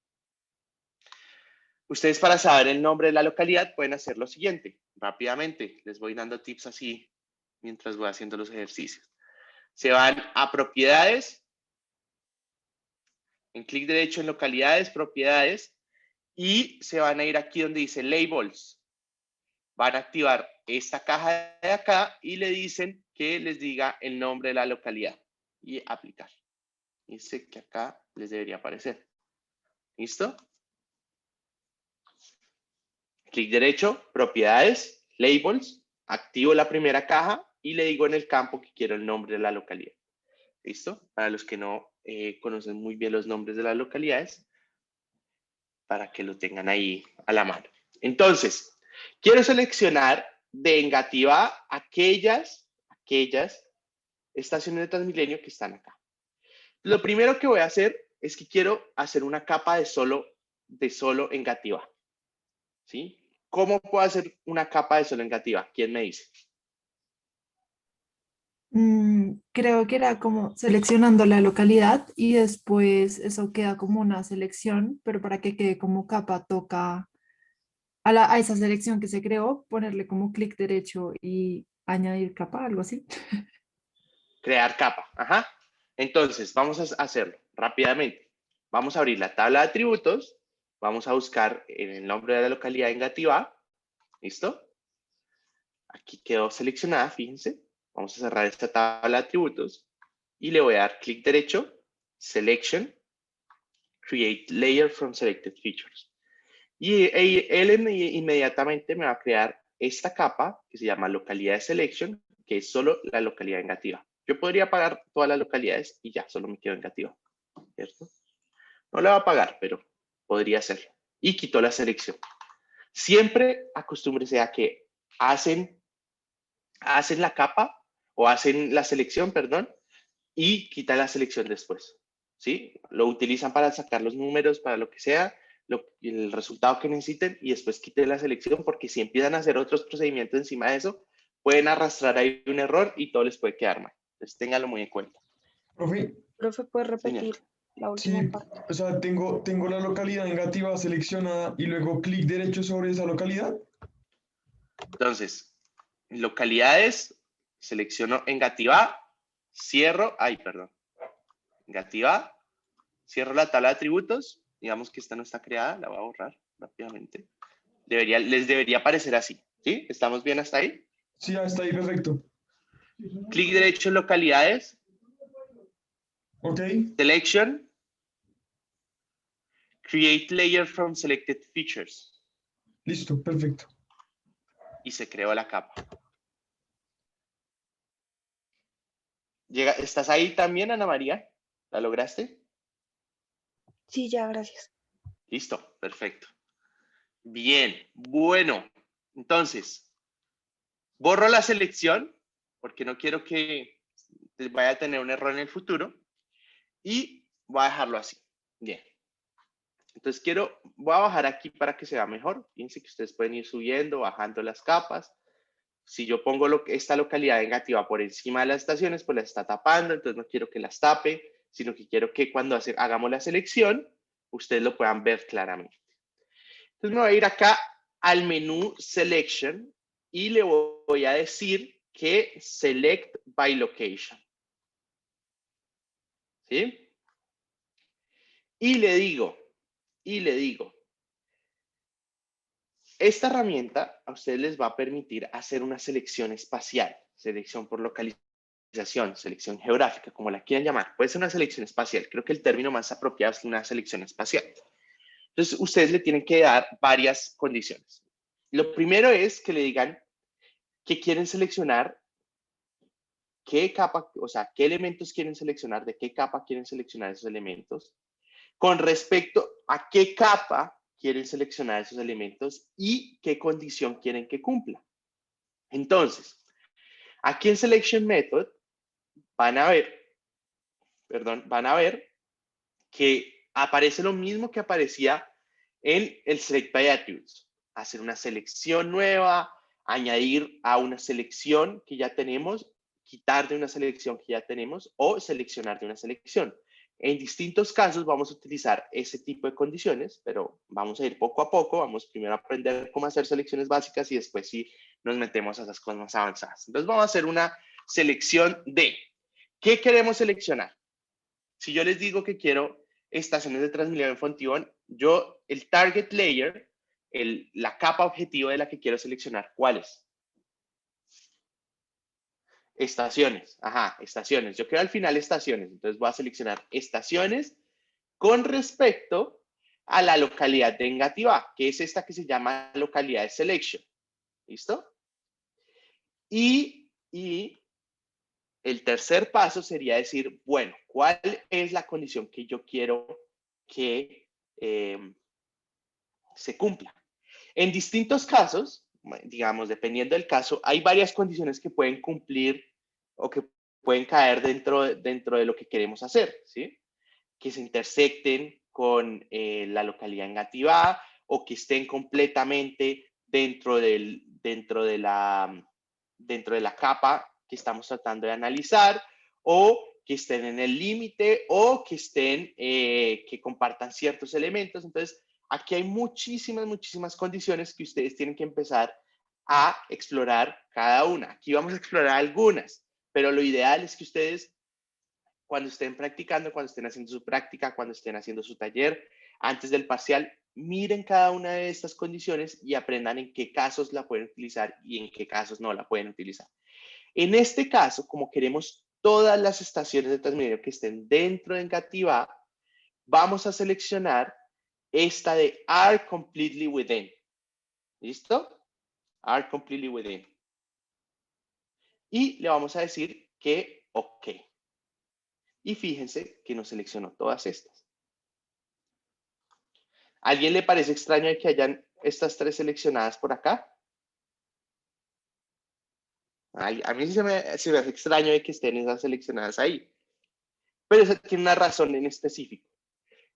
Ustedes para saber el nombre de la localidad pueden hacer lo siguiente, rápidamente. Les voy dando tips así mientras voy haciendo los ejercicios. Se van a propiedades, en clic derecho en localidades, propiedades, y se van a ir aquí donde dice labels. Van a activar esta caja de acá y le dicen que les diga el nombre de la localidad y aplicar. Dice que acá les debería aparecer. ¿Listo? Clic derecho, propiedades, labels, activo la primera caja y le digo en el campo que quiero el nombre de la localidad. ¿Listo? Para los que no conocen muy bien los nombres de las localidades, para que lo tengan ahí a la mano. Entonces, quiero seleccionar de negativa aquellas estaciones de Transmilenio que están acá. Lo primero que voy a hacer es que quiero hacer una capa de solo negativa. ¿Sí? ¿Cómo puedo hacer una capa de solo negativa? ¿Quién me dice? Creo que era como seleccionando la localidad y después eso queda como una selección, pero para que quede como capa toca a esa selección que se creó, ponerle como clic derecho y añadir capa, algo así. Crear capa. Ajá. Entonces, vamos a hacerlo rápidamente. Vamos a abrir la tabla de atributos. Vamos a buscar en el nombre de la localidad en Gativá. ¿Listo? Aquí quedó seleccionada, fíjense. Vamos a cerrar esta tabla de atributos y le voy a dar clic derecho, Selection, Create Layer from Selected Features. Y él inmediatamente me va a crear esta capa que se llama localidad de selection, que es solo la localidad negativa. Yo podría apagar todas las localidades y ya, solo me quedo en negativa, ¿cierto? No la va a apagar, pero podría hacerlo. Y quitó la selección. Siempre acostúmbrese a que hacen la capa o hacen la selección, perdón, y quitan la selección después, ¿sí? Lo utilizan para sacar los números, para lo que sea, el resultado que necesiten y después quiten la selección porque si empiezan a hacer otros procedimientos encima de eso, pueden arrastrar ahí un error y todo les puede quedar mal. Entonces, ténganlo muy en cuenta. Profe, Profe, ¿puedes Señor. repetir la última sí, parte? o sea, tengo la localidad negativa seleccionada y luego clic derecho sobre esa localidad. Entonces, localidades, selecciono en Gativá, cierro, perdón, Gativá, cierro la tabla de atributos, digamos que esta no está creada, la voy a borrar rápidamente. Les debería aparecer así, ¿sí? ¿Estamos bien hasta ahí? Sí, ya está ahí, perfecto. Clic derecho en localidades, Ok, Selection, Create Layer from Selected Features listo, perfecto. y se creó la capa. ¿Estás ahí también, Ana María? ¿La lograste? Sí, ya, gracias. Listo, perfecto. Bien, bueno, entonces, borro la selección porque no quiero que vaya a tener un error en el futuro y voy a dejarlo así. Bien. Entonces voy a bajar aquí para que se vea mejor. Fíjense que ustedes pueden ir subiendo, bajando las capas. Si yo pongo esta localidad negativa por encima de las estaciones, pues la está tapando, entonces no quiero que las tape, sino que quiero que cuando hagamos la selección, ustedes lo puedan ver claramente. Entonces me voy a ir acá al menú Selection y le voy a decir que Select by Location. ¿Sí? Y le digo, esta herramienta a ustedes les va a permitir hacer una selección espacial, selección por localización, selección geográfica, como la quieran llamar. Puede ser una selección espacial. Creo que el término más apropiado es una selección espacial. Entonces, ustedes le tienen que dar varias condiciones. Lo primero es que le digan que quieren seleccionar qué capa, o sea, qué elementos quieren seleccionar, de qué capa quieren seleccionar esos elementos, con respecto a qué capa quieren seleccionar esos elementos y qué condición quieren que cumpla. Entonces, aquí en Selection Method van a ver que aparece lo mismo que aparecía en el Select by Attributes. Hacer una selección nueva, añadir a una selección que ya tenemos, quitar de una selección que ya tenemos o seleccionar de una selección. En distintos casos vamos a utilizar ese tipo de condiciones, pero vamos a ir poco a poco. Vamos primero a aprender cómo hacer selecciones básicas y después sí nos metemos a esas cosas más avanzadas. Entonces vamos a hacer una selección de ¿qué queremos seleccionar? Si yo les digo que quiero estaciones de Transmilenio en Fontibón, el target layer, la capa objetivo de la que quiero seleccionar, ¿cuál es? Estaciones, estaciones. Yo quiero al final estaciones, entonces voy a seleccionar estaciones con respecto a la localidad de Engativá, que es esta que se llama localidad de selection. ¿Listo? Y el tercer paso sería decir, bueno, ¿cuál es la condición que yo quiero que se cumpla? En distintos casos, digamos, dependiendo del caso, hay varias condiciones que pueden cumplir o que pueden caer dentro de lo que queremos hacer, ¿sí? Que se intersecten con la localidad negativa o que estén completamente dentro de la capa que estamos tratando de analizar, o que estén en el límite, o que estén, que compartan ciertos elementos. Entonces, aquí hay muchísimas condiciones que ustedes tienen que empezar a explorar cada una. Aquí vamos a explorar algunas, pero lo ideal es que ustedes, cuando estén practicando, cuando estén haciendo su práctica, cuando estén haciendo su taller, antes del parcial, miren cada una de estas condiciones y aprendan en qué casos la pueden utilizar y en qué casos no la pueden utilizar. En este caso, como queremos todas las estaciones de Transmilenio que estén dentro de Engativá, vamos a seleccionar esta de are completely within. ¿Listo? Are completely within. Y le vamos a decir que OK. Y fíjense que nos seleccionó todas estas. ¿A alguien le parece extraño que hayan estas 3 seleccionadas por acá? A mí sí se me hace extraño de que estén esas seleccionadas ahí. Pero eso tiene una razón en específico.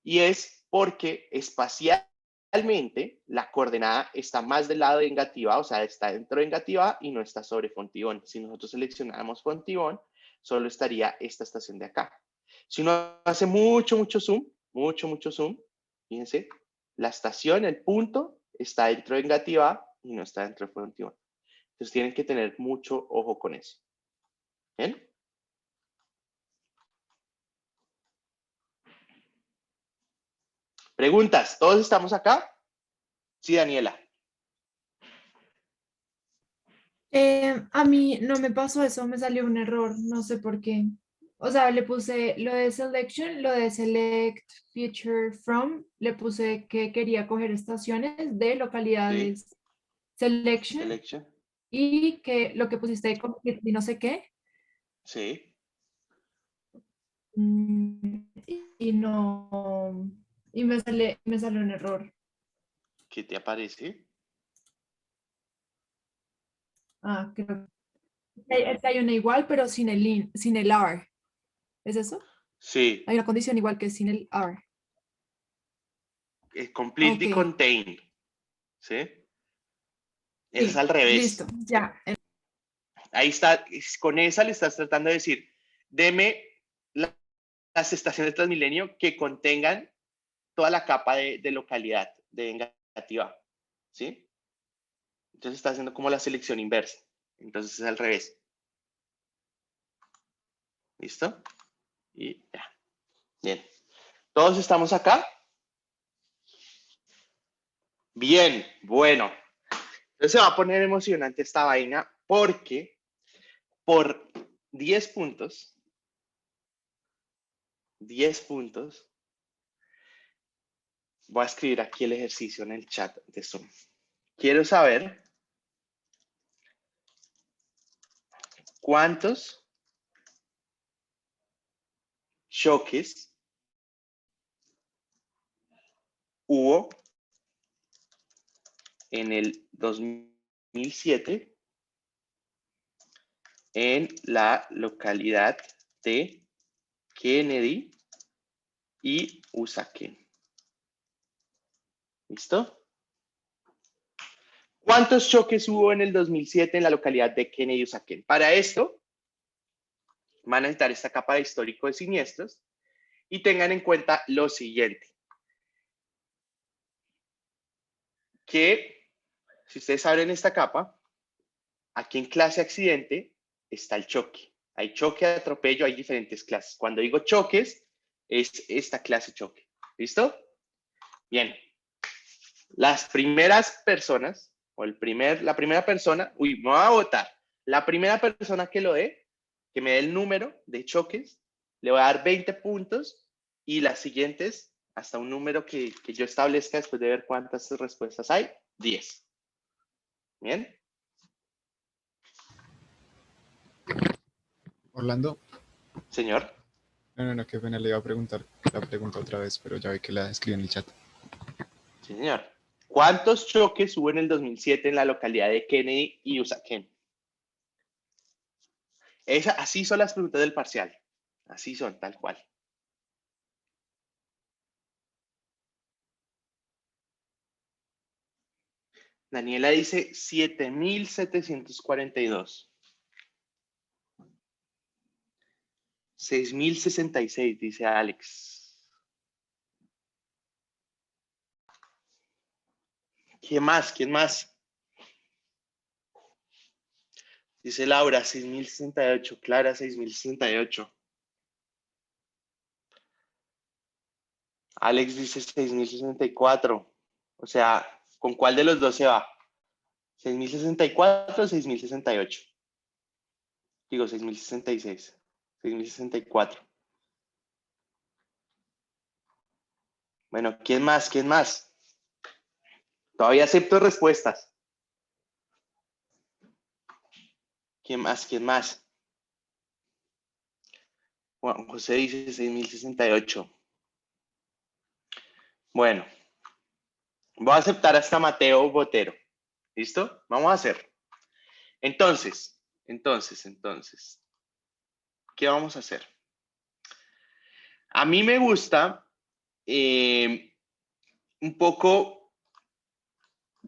Y es porque espacialmente la coordenada está más del lado de Engativá, o sea, está dentro de Engativá y no está sobre Fontibón. Si nosotros seleccionáramos Fontibón, solo estaría esta estación de acá. Si uno hace mucho zoom, fíjense, la estación, el punto, está dentro de Engativá y no está dentro de Fontibón. Entonces tienen que tener mucho ojo con eso. ¿Bien? Preguntas, ¿todos estamos acá? Sí, Daniela. A mí no me pasó eso, me salió un error, no sé por qué. O sea, le puse lo de selection, lo de select feature from, le puse que quería coger estaciones de localidades selection Selection. y que lo que pusiste de y no sé qué. Sí. Y no, y me sale un error. ¿Qué te aparece? Creo que hay una igual, pero sin el R. ¿Es eso? Sí. Hay una condición igual que sin el R. Completely Ok. contained. ¿Sí? Eso es Sí, al revés. listo, ya. Ahí está, con esa le estás tratando de decir, deme las estaciones de Transmilenio que contengan toda la capa de localidad de Engativá. ¿Sí? Entonces está haciendo como la selección inversa. Entonces es al revés. ¿Listo? Y ya. Bien. ¿Todos estamos acá? Bien, bueno. Entonces se va a poner emocionante esta vaina porque por 10 puntos, voy a escribir aquí el ejercicio en el chat de Zoom. Quiero saber cuántos choques hubo en el 2007 en la localidad de Kennedy y Usaquén. ¿Listo? ¿Cuántos choques hubo en el 2007 en la localidad de Kennedy y Usaquén? Para esto, van a necesitar esta capa de histórico de siniestros y tengan en cuenta lo siguiente. Que si ustedes abren esta capa, aquí en clase accidente está el choque. Hay choque, atropello, hay diferentes clases. Cuando digo choques, es esta clase choque. ¿Listo? Bien. Las primeras personas, o la primera persona, me voy a votar. La primera persona que lo dé, que me dé el número de choques, le voy a dar 20 puntos y las siguientes, hasta un número que yo establezca después de ver cuántas respuestas hay, 10. ¿Bien? Orlando, Señor. no, qué pena, le iba a preguntar la pregunta otra vez, pero ya vi que la escribí en el chat. Sí, señor. ¿Cuántos choques hubo en el 2007 en la localidad de Kennedy y Usaquén? Así son las preguntas del parcial. Así son, tal cual. Daniela dice 7.742. 6066, dice Alex. ¿Quién más? ¿Quién más? Dice Laura, 6068. Clara, 6068. Alex dice 6064. O sea, ¿con cuál de los dos se va? ¿6064 o 6068? Digo, 6066. 6064. Bueno, ¿quién más? ¿Quién más? Todavía acepto respuestas. ¿Quién más? ¿Quién más? Juan José dice 6068. Bueno, voy a aceptar hasta Mateo Botero. ¿Listo? Vamos a hacer. Entonces, ¿qué vamos a hacer? A mí me gusta un poco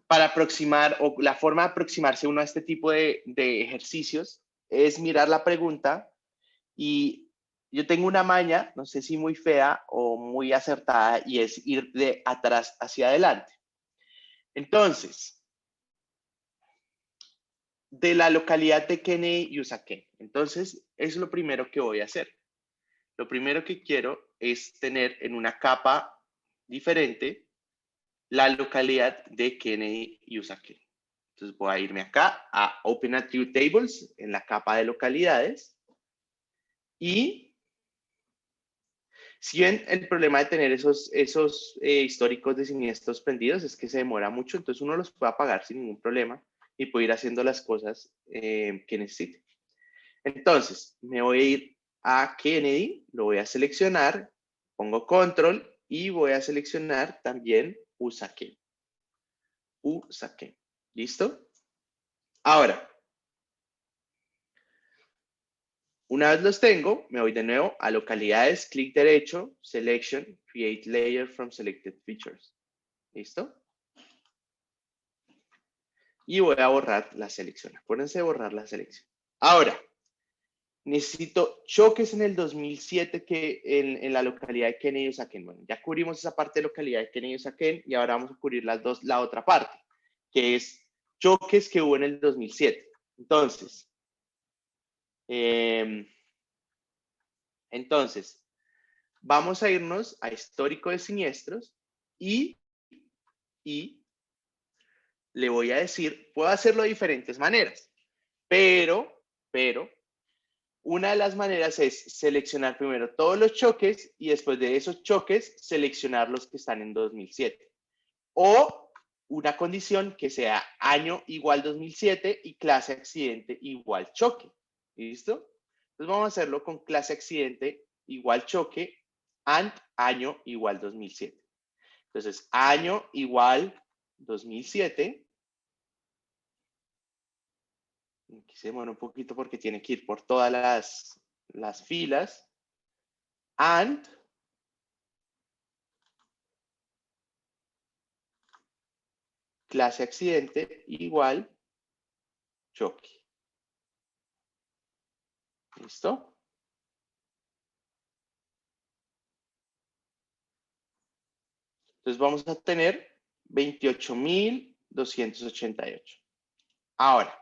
para aproximar, o la forma de aproximarse uno a este tipo de ejercicios es mirar la pregunta, y yo tengo una maña, no sé si muy fea o muy acertada, y es ir de atrás hacia adelante. Entonces, de la localidad de Kennedy y Usaquén. Entonces, es lo primero que voy a hacer. Lo primero que quiero es tener en una capa diferente la localidad de Kennedy y Usaquén. Entonces voy a irme acá a Open Attribute Tables en la capa de localidades. Y si bien el problema de tener esos históricos de siniestros prendidos es que se demora mucho, entonces uno los puede apagar sin ningún problema y puede ir haciendo las cosas que necesite. Entonces me voy a ir a Kennedy, lo voy a seleccionar, pongo control y voy a seleccionar también Usaquén. Usaquén. ¿Listo? Ahora, una vez los tengo, me voy de nuevo a localidades, clic derecho, selection, create layer from selected features. ¿Listo? Y voy a borrar la selección. Acuérdense de borrar la selección. Ahora, necesito choques en el 2007 que en la localidad de Kennedy y Usaquén. Bueno, ya cubrimos esa parte de localidad de Kennedy y Usaquén y ahora vamos a cubrir la otra parte, que es choques que hubo en el 2007. Entonces, vamos a irnos a histórico de siniestros y le voy a decir, puedo hacerlo de diferentes maneras, pero una de las maneras es seleccionar primero todos los choques y después de esos choques seleccionar los que están en 2007. O una condición que sea año igual 2007 y clase accidente igual choque. ¿Listo? Entonces vamos a hacerlo con clase accidente igual choque and año igual 2007. Entonces, año igual 2007. Aquí se demora un poquito porque tiene que ir por todas las filas. And clase accidente igual choque. ¿Listo? Entonces vamos a tener 28.288. Ahora,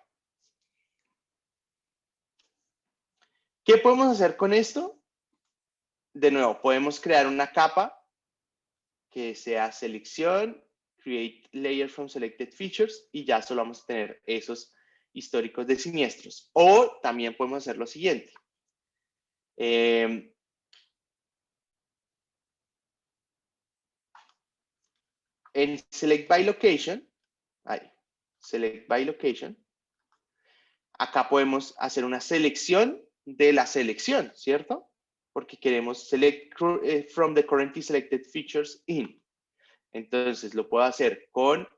¿qué podemos hacer con esto? De nuevo, podemos crear una capa que sea selección, create layer from selected features y ya solo vamos a tener esos históricos de siniestros. O también podemos hacer lo siguiente. En select by location, acá podemos hacer una selección de la selección, ¿cierto? Porque queremos select from the currently selected features in. Entonces lo puedo hacer con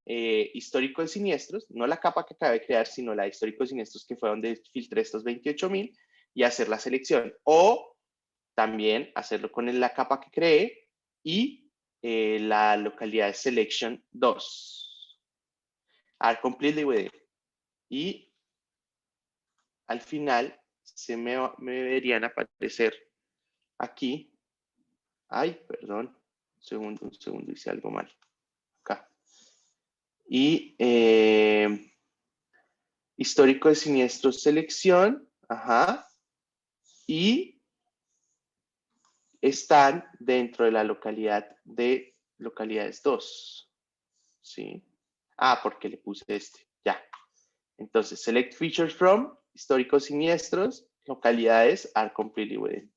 histórico de siniestros, no la capa que acabé de crear, sino la de histórico de siniestros, que fue donde filtré estos 28.000 y hacer la selección. O también hacerlo con la capa que creé y la localidad de selection 2. Are completely with it. Y al final me deberían aparecer aquí. Ay, perdón. Un segundo, hice algo mal. Acá. Y histórico de siniestros, selección. Ajá. Y están dentro de la localidad de localidades 2. ¿Sí? Ah, porque le puse este. Ya. Entonces, select features from, históricos siniestros, localidades are completely within.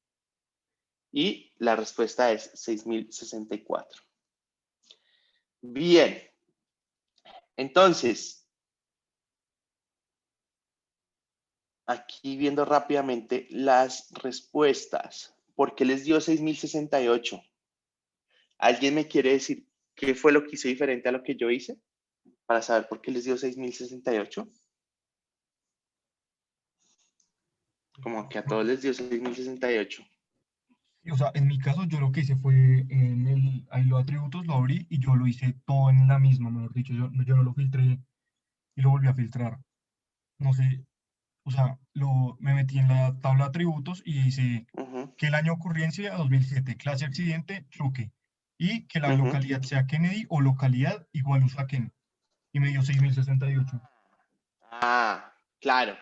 Y la respuesta es 6064. Bien. Entonces, aquí viendo rápidamente las respuestas. ¿Por qué les dio 6068? ¿Alguien me quiere decir qué fue lo que hice diferente a lo que yo hice? Para saber por qué les dio 6068. Como que a todos les dio 6068. Y, o sea, en mi caso, yo lo que hice fue ahí los atributos, lo abrí y yo lo hice todo en la misma, mejor dicho, yo no lo filtré y lo volví a filtrar. No sé, o sea, me metí en la tabla de atributos y hice que el año ocurrencia 2007, clase accidente, truque, y que la localidad sea Kennedy o localidad igual Usaquén, y me dio 6068. Ah, claro,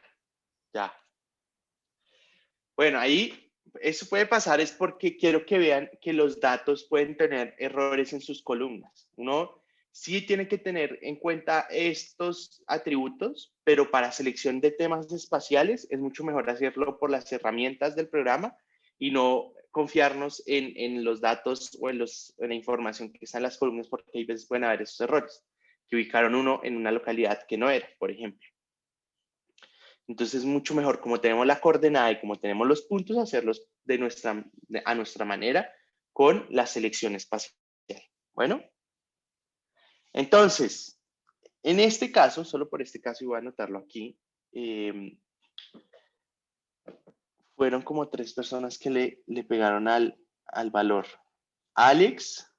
ya. Bueno, ahí eso puede pasar es porque quiero que vean que los datos pueden tener errores en sus columnas. Uno sí tiene que tener en cuenta estos atributos, pero para selección de temas espaciales es mucho mejor hacerlo por las herramientas del programa y no confiarnos en los datos o en la información que está en las columnas, porque hay veces pueden haber esos errores, que ubicaron uno en una localidad que no era, por ejemplo. Entonces es mucho mejor, como tenemos la coordenada y como tenemos los puntos, hacerlos a nuestra manera con la selección espacial. Bueno, entonces, en este caso, solo por este caso, y voy a anotarlo aquí, fueron como 3 personas que le pegaron al valor. Alex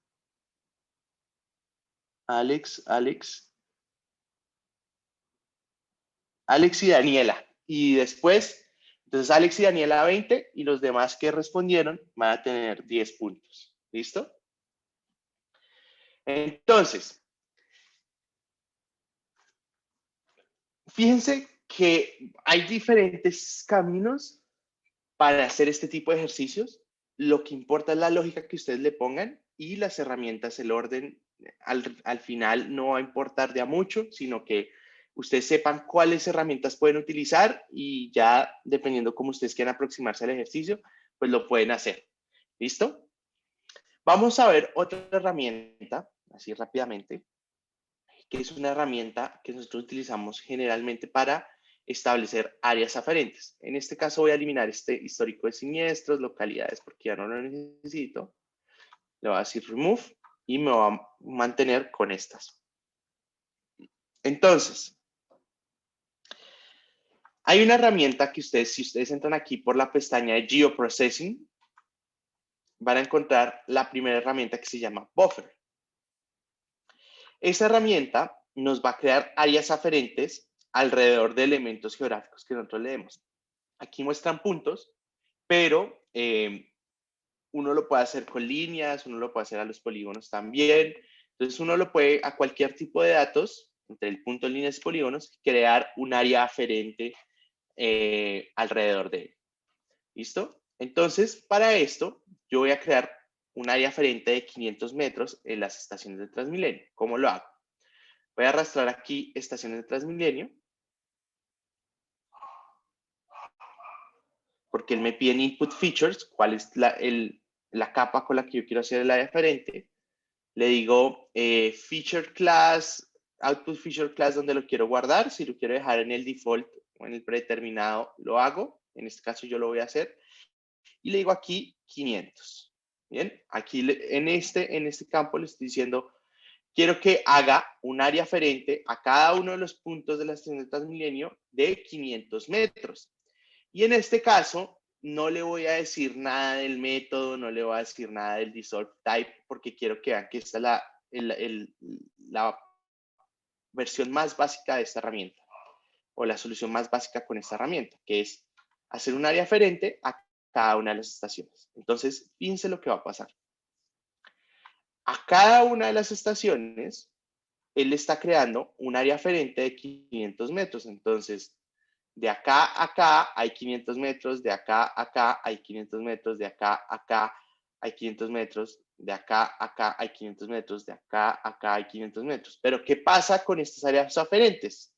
y Daniela. Y después, entonces Alex y Daniela 20 y los demás que respondieron van a tener 10 puntos. ¿Listo? Entonces, fíjense que hay diferentes caminos para hacer este tipo de ejercicios. Lo que importa es la lógica que ustedes le pongan y las herramientas, el orden al final no va a importar de a mucho, sino que ustedes sepan cuáles herramientas pueden utilizar y ya dependiendo cómo ustedes quieran aproximarse al ejercicio, pues lo pueden hacer. ¿Listo? Vamos a ver otra herramienta, así rápidamente, que es una herramienta que nosotros utilizamos generalmente para establecer áreas aferentes. En este caso voy a eliminar este histórico de siniestros, localidades, porque ya no lo necesito. Le voy a decir remove y me voy a mantener con estas. Entonces, hay una herramienta que si ustedes entran aquí por la pestaña de Geoprocessing, van a encontrar la primera herramienta que se llama Buffer. Esa herramienta nos va a crear áreas aferentes alrededor de elementos geográficos que nosotros leemos. Aquí muestran puntos, pero uno lo puede hacer con líneas, uno lo puede hacer a los polígonos también. Entonces uno lo puede a cualquier tipo de datos, entre el punto, líneas y polígonos, crear un área aferente alrededor de él. ¿Listo? Entonces, para esto, yo voy a crear un área aferente de 500 metros en las estaciones de Transmilenio. ¿Cómo lo hago? Voy a arrastrar aquí estaciones de Transmilenio, porque él me pide en Input Features cuál es la capa con la que yo quiero hacer el área aferente. Le digo Feature Class, Output Feature Class donde lo quiero guardar. Si lo quiero dejar en el default o en el predeterminado, lo hago. En este caso yo lo voy a hacer. Y le digo aquí 500. Bien, aquí en este campo le estoy diciendo, quiero que haga un área aferente a cada uno de los puntos de la estación de Transmilenio de 500 metros. Y en este caso, no le voy a decir nada del método, no le voy a decir nada del dissolve type, porque quiero que vean que esta es la versión más básica de esta herramienta, o la solución más básica con esta herramienta, que es hacer un área aferente a cada una de las estaciones. Entonces, fíjense lo que va a pasar. A cada una de las estaciones, él está creando un área aferente de 500 metros. Entonces, de acá a acá hay 500 metros, de acá a acá hay 500 metros, de acá a acá hay 500 metros, de acá a acá hay 500 metros, de acá a acá hay 500 metros. Pero, ¿qué pasa con estas áreas aferentes?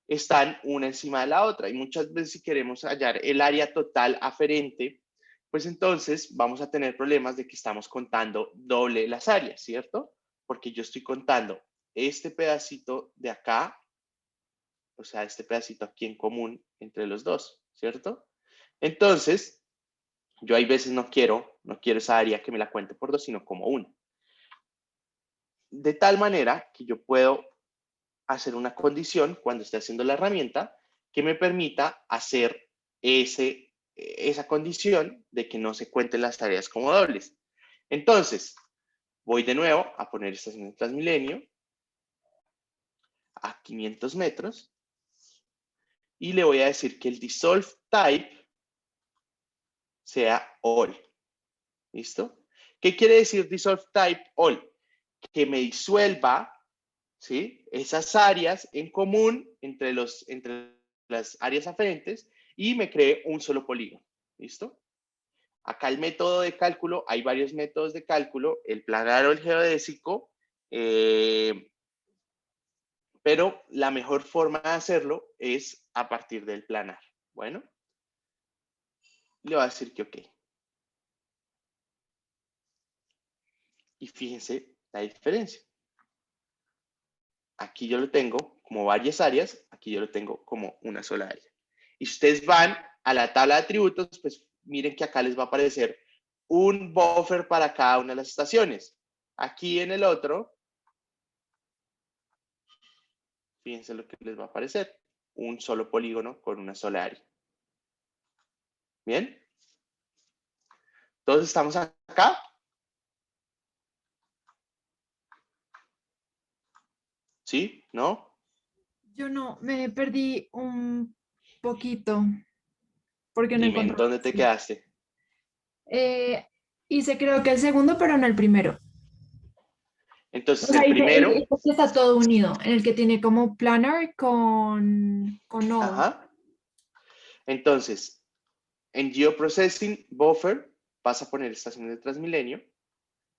Están una encima de la otra y muchas veces si queremos hallar el área total aferente, pues entonces vamos a tener problemas de que estamos contando doble las áreas, ¿cierto? Porque yo estoy contando este pedacito de acá, o sea, este pedacito aquí en común entre los dos, ¿cierto? Entonces, yo hay veces no quiero esa área que me la cuente por dos, sino como uno. De tal manera que yo puedo hacer una condición cuando esté haciendo la herramienta que me permita hacer esa condición de que no se cuenten las tareas como dobles. Entonces, voy de nuevo a poner estación de Transmilenio a 500 metros y le voy a decir que el dissolve type sea all. ¿Listo? ¿Qué quiere decir dissolve type all? Que me disuelva, ¿sí?, esas áreas en común entre las áreas aferentes y me cree un solo polígono. ¿Listo? Acá el método de cálculo, hay varios métodos de cálculo, el planar o el geodésico, pero la mejor forma de hacerlo es a partir del planar. Bueno, le voy a decir que ok. Y fíjense la diferencia. Aquí yo lo tengo como varias áreas, aquí yo lo tengo como una sola área. Y si ustedes van a la tabla de atributos, pues miren que acá les va a aparecer un buffer para cada una de las estaciones. Aquí en el otro, fíjense lo que les va a aparecer. Un solo polígono con una sola área. ¿Bien? ¿Todos estamos acá? ¿Sí? ¿No? Yo no, me perdí un poquito porque no Dime, ¿en encontré. dónde te quedaste? Hice creo que el segundo, pero no el primero. Entonces, O sea, el hice primero, el que está todo unido, en el que tiene como planner con nodo. ajá. Entonces, en Geoprocessing Buffer vas a poner estación de Transmilenio,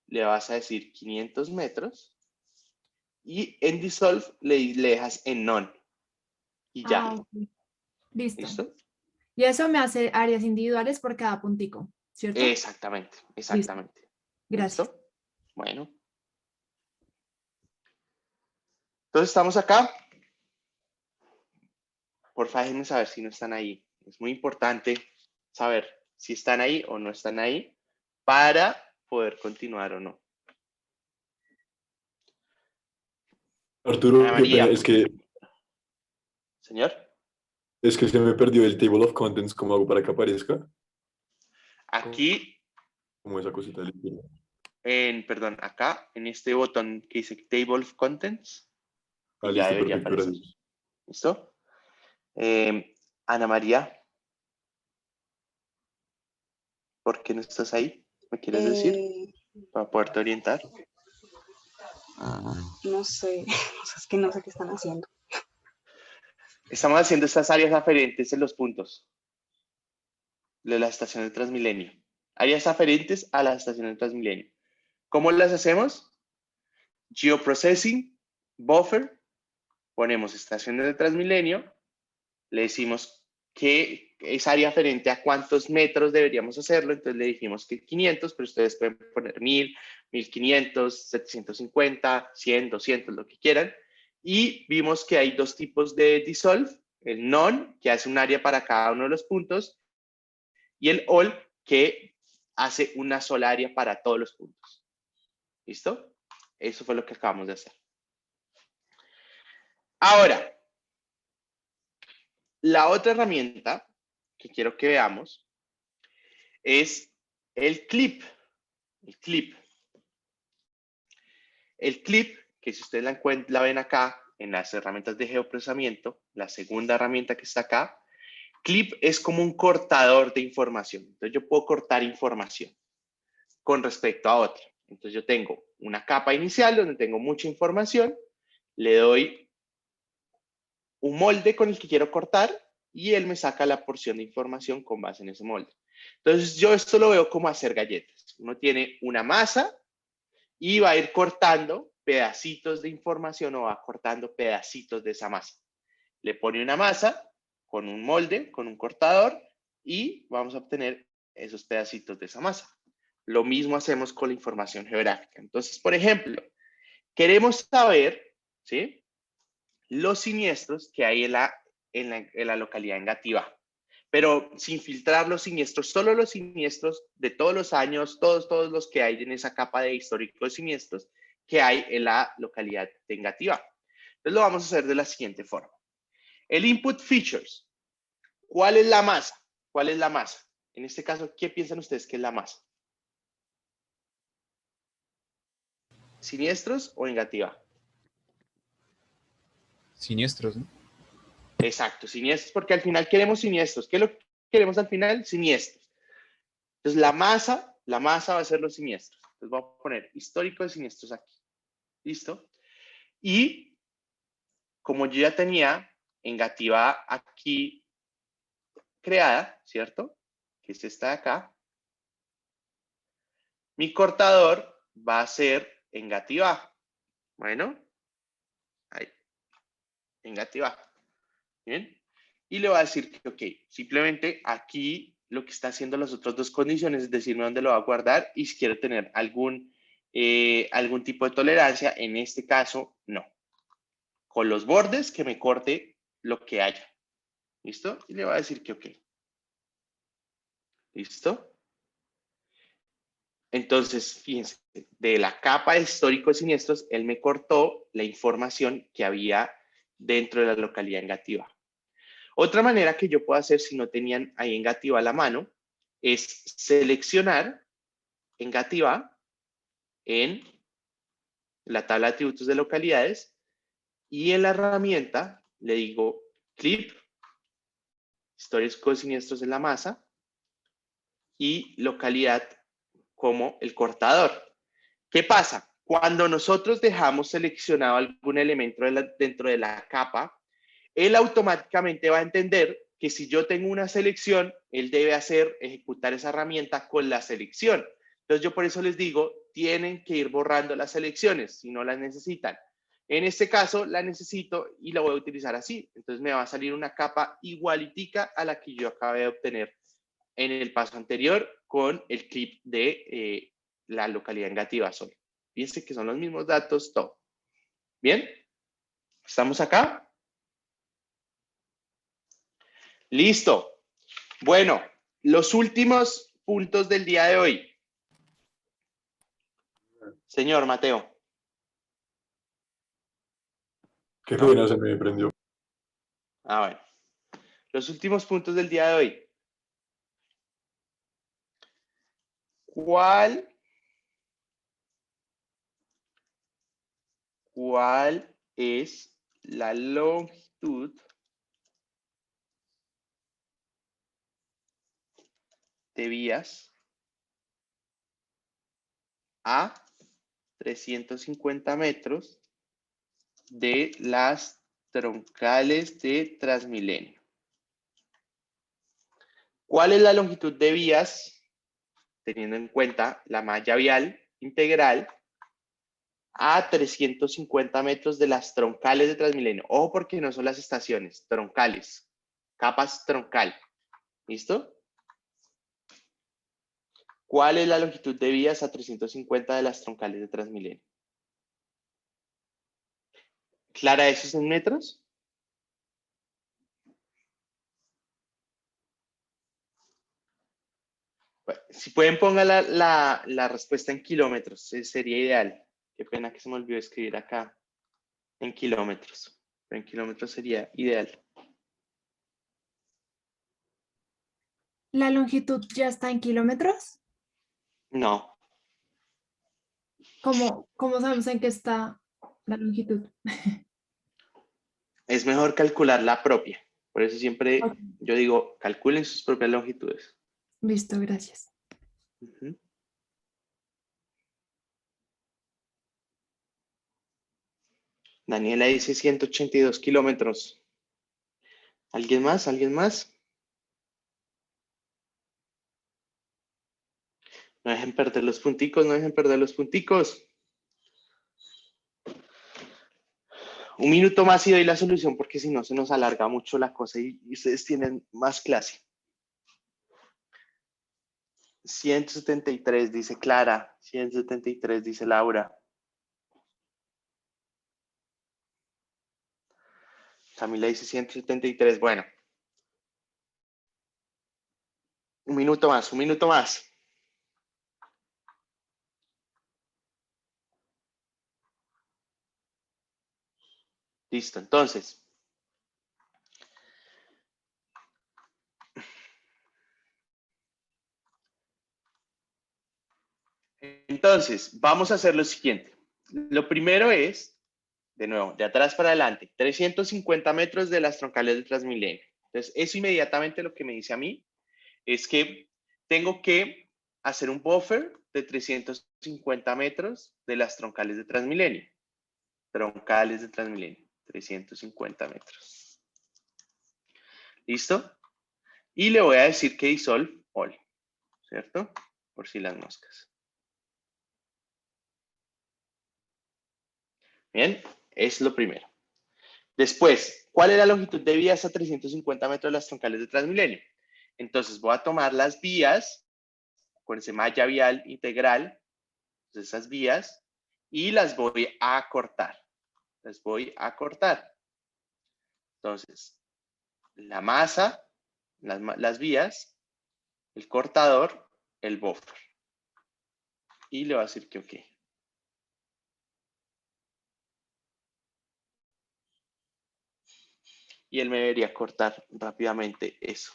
le vas a decir 500 metros y en Dissolve le dejas en None y ya. Ok. Listo. ¿Listo? Y eso me hace áreas individuales por cada puntico, ¿cierto? Exactamente, exactamente. Gracias. ¿Listo? Bueno. Entonces, ¿estamos acá? Porfa, déjenme saber si no están ahí. Es muy importante saber si están ahí o no están ahí para poder continuar o no. Arturo, Ana qué pena, María, señor. es que se me perdió el table of contents. ¿Cómo hago para que aparezca? Aquí, Como esa cosita de la izquierda. perdón, acá, en este botón que dice Table of Contents, Ah, y ya listo, debería perfecto, aparecer. gracias. ¿Listo? Ana María, ¿por qué no estás ahí? ¿Me quieres decir? Eh, Para poderte orientar. no sé, o sea, es que no sé qué están haciendo. Estamos haciendo estas áreas aferentes en los puntos de la estación de Transmilenio. Áreas aferentes a la estación de Transmilenio. ¿Cómo las hacemos? Geoprocessing, Buffer, ponemos estación de Transmilenio, le decimos que es área aferente a cuántos metros deberíamos hacerlo, entonces le dijimos que 500, pero ustedes pueden poner 1000, 1500, 750, 100, 200, lo que quieran. Y vimos que hay dos tipos de dissolve, el non, que hace un área para cada uno de los puntos, y el all, que hace una sola área para todos los puntos. ¿Listo? Eso fue lo que acabamos de hacer. Ahora, la otra herramienta que quiero que veamos es el clip. El clip. El clip, que si ustedes la ven acá en las herramientas de geoprocesamiento, la segunda herramienta que está acá, Clip es como un cortador de información. Entonces yo puedo cortar información con respecto a otra. Entonces yo tengo una capa inicial donde tengo mucha información, le doy un molde con el que quiero cortar y él me saca la porción de información con base en ese molde. Entonces yo esto lo veo como hacer galletas. Uno tiene una masa y va a ir cortando pedacitos de información o va cortando pedacitos de esa masa. Le pone una masa con un molde, con un cortador y vamos a obtener esos pedacitos de esa masa. Lo mismo hacemos con la información geográfica. Entonces, por ejemplo, queremos saber, ¿sí?, los siniestros que hay en la localidad Engativá, pero sin filtrar los siniestros, solo los siniestros de todos los años, todos los que hay en esa capa de histórico de siniestros que hay en la localidad de Engativá. Entonces lo vamos a hacer de la siguiente forma. El input features, ¿cuál es la masa? ¿Cuál es la masa? En este caso, ¿qué piensan ustedes que es la masa? ¿Siniestros o Engativá? Siniestros, ¿no? Exacto, siniestros, porque al final queremos siniestros. ¿Qué es lo que queremos al final? Siniestros. Entonces, la masa va a ser los siniestros. Entonces, voy a poner histórico de siniestros aquí. ¿Listo? Y como yo ya tenía Engativá aquí creada, ¿cierto? Que es esta de acá. Mi cortador va a ser Engativá. Bueno, ahí. Engativá. Bien. Y le voy a decir que, ok, simplemente aquí lo que está haciendo las otras dos condiciones es decirme dónde lo va a guardar y si quiero tener algún tipo de tolerancia. En este caso, no. Con los bordes que me corte lo que haya. ¿Listo? Y le voy a decir que ok. ¿Listo? Entonces, fíjense, de la capa de históricos siniestros, él me cortó la información que había dentro de la localidad Engativá. Otra manera que yo puedo hacer si no tenían ahí Engativá a la mano es seleccionar Engativá en la tabla de atributos de localidades y en la herramienta le digo clip, históricos siniestros en la masa y localidad como el cortador. ¿Qué pasa? Cuando nosotros dejamos seleccionado algún elemento dentro de la capa, él automáticamente va a entender que si yo tengo una selección, él debe ejecutar esa herramienta con la selección. Entonces yo por eso les digo, tienen que ir borrando las selecciones si no las necesitan. En este caso la necesito y la voy a utilizar así. Entonces me va a salir una capa igualitica a la que yo acabé de obtener en el paso anterior con el clip de la localidad Engativá solo. Fíjense que son los mismos datos, todo. ¿Bien? ¿Estamos acá? Listo. Bueno, los últimos puntos del día de hoy. Señor Mateo. Qué pena, se me prendió. Ah, bueno. Los últimos puntos del día de hoy. ¿Cuál es la longitud de vías a 350 metros de las troncales de Transmilenio? ¿Cuál es la longitud de vías, teniendo en cuenta la malla vial integral, a 350 metros de las troncales de Transmilenio? Ojo, porque no son las estaciones, troncales, capas troncal. ¿Listo? ¿Cuál es la longitud de vías a 350 de las troncales de Transmilenio? ¿Clara, eso es en metros? Bueno, si pueden, pongan la respuesta en kilómetros, sería ideal. Qué pena que se me olvidó escribir acá en kilómetros. Pero en kilómetros sería ideal. ¿La longitud ya está en kilómetros? No, ¿Cómo sabemos en qué está la longitud? es mejor calcular la propia, Por eso siempre Ok. yo digo, calculen sus propias longitudes. Listo, gracias. Ujú. Daniela dice 182 kilómetros. ¿Alguien más? ¿Alguien más? No dejen perder los punticos, no dejen perder los punticos. Un minuto más y doy la solución porque si no se nos alarga mucho la cosa y ustedes tienen más clase. 173 dice Clara, 173 dice Laura. Camila dice 173, bueno. Un minuto más, un minuto más. Listo, entonces. Entonces, vamos a hacer lo siguiente. Lo primero es, de nuevo, de atrás para adelante, 350 metros de las troncales de Transmilenio. Entonces, eso inmediatamente lo que me dice a mí es que tengo que hacer un buffer de 350 metros de las troncales de Transmilenio. Troncales de Transmilenio, 350 metros. ¿Listo? Y le voy a decir que dissolve all, ¿cierto? Por si las moscas. Bien, es lo primero. Después, ¿cuál es la longitud de vías a 350 metros de las troncales de Transmilenio? Entonces voy a tomar las vías, con ese malla vial integral, esas vías, y las voy a cortar. Las voy a cortar. Entonces, la masa, las vías, el cortador, el buffer. Y le voy a decir que ok. Y él me debería cortar rápidamente eso.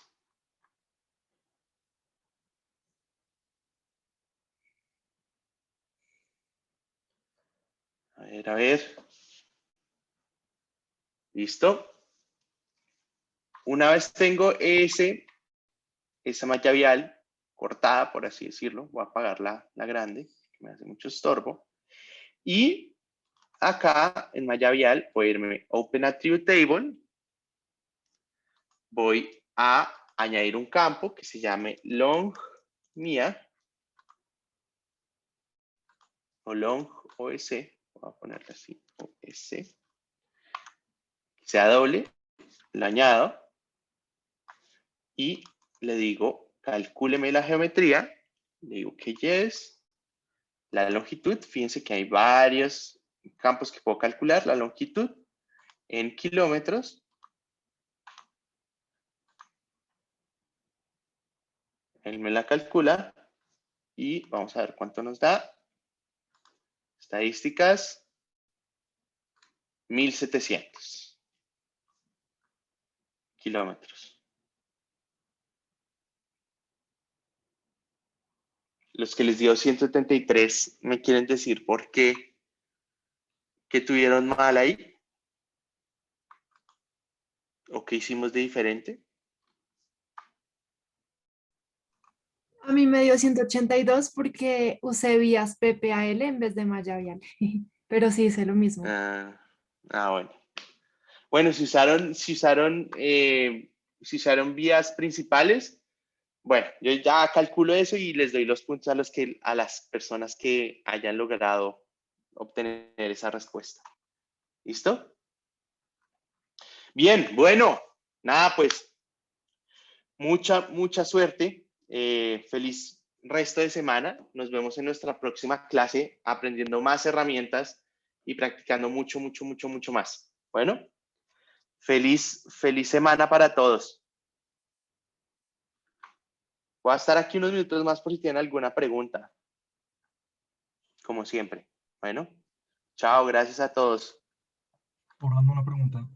A ver, a ver. ¿Listo? Una vez tengo esa malla vial cortada, por así decirlo, voy a apagar la grande, que me hace mucho estorbo. Y acá en malla vial voy a irme Open Attribute Table. Voy a añadir un campo que se llame long mía o long OS. Voy a ponerle así, OS. Que sea doble, lo añado y le digo, calcúleme la geometría. Le digo que yes. La longitud, fíjense que hay varios campos que puedo calcular. La longitud en kilómetros. Él me la calcula y vamos a ver cuánto nos da. Estadísticas, 1700 kilómetros. Los que les dio 173, ¿me quieren decir por qué? ¿Qué tuvieron mal ahí? ¿O qué hicimos de diferente? A mí me dio 182 porque usé vías PPAL en vez de malla vial. Pero sí hice lo mismo. Bueno. Bueno, si usaron vías principales, bueno, yo ya calculo eso y les doy los puntos a las personas que hayan logrado obtener esa respuesta. ¿Listo? Bien, bueno, nada, pues, mucha suerte. Feliz resto de semana. Nos vemos en nuestra próxima clase aprendiendo más herramientas y practicando mucho más. Bueno, feliz semana para todos. Voy a estar aquí unos minutos más por si tienen alguna pregunta. Como siempre. Bueno, chao, gracias a todos. Orlando, una pregunta.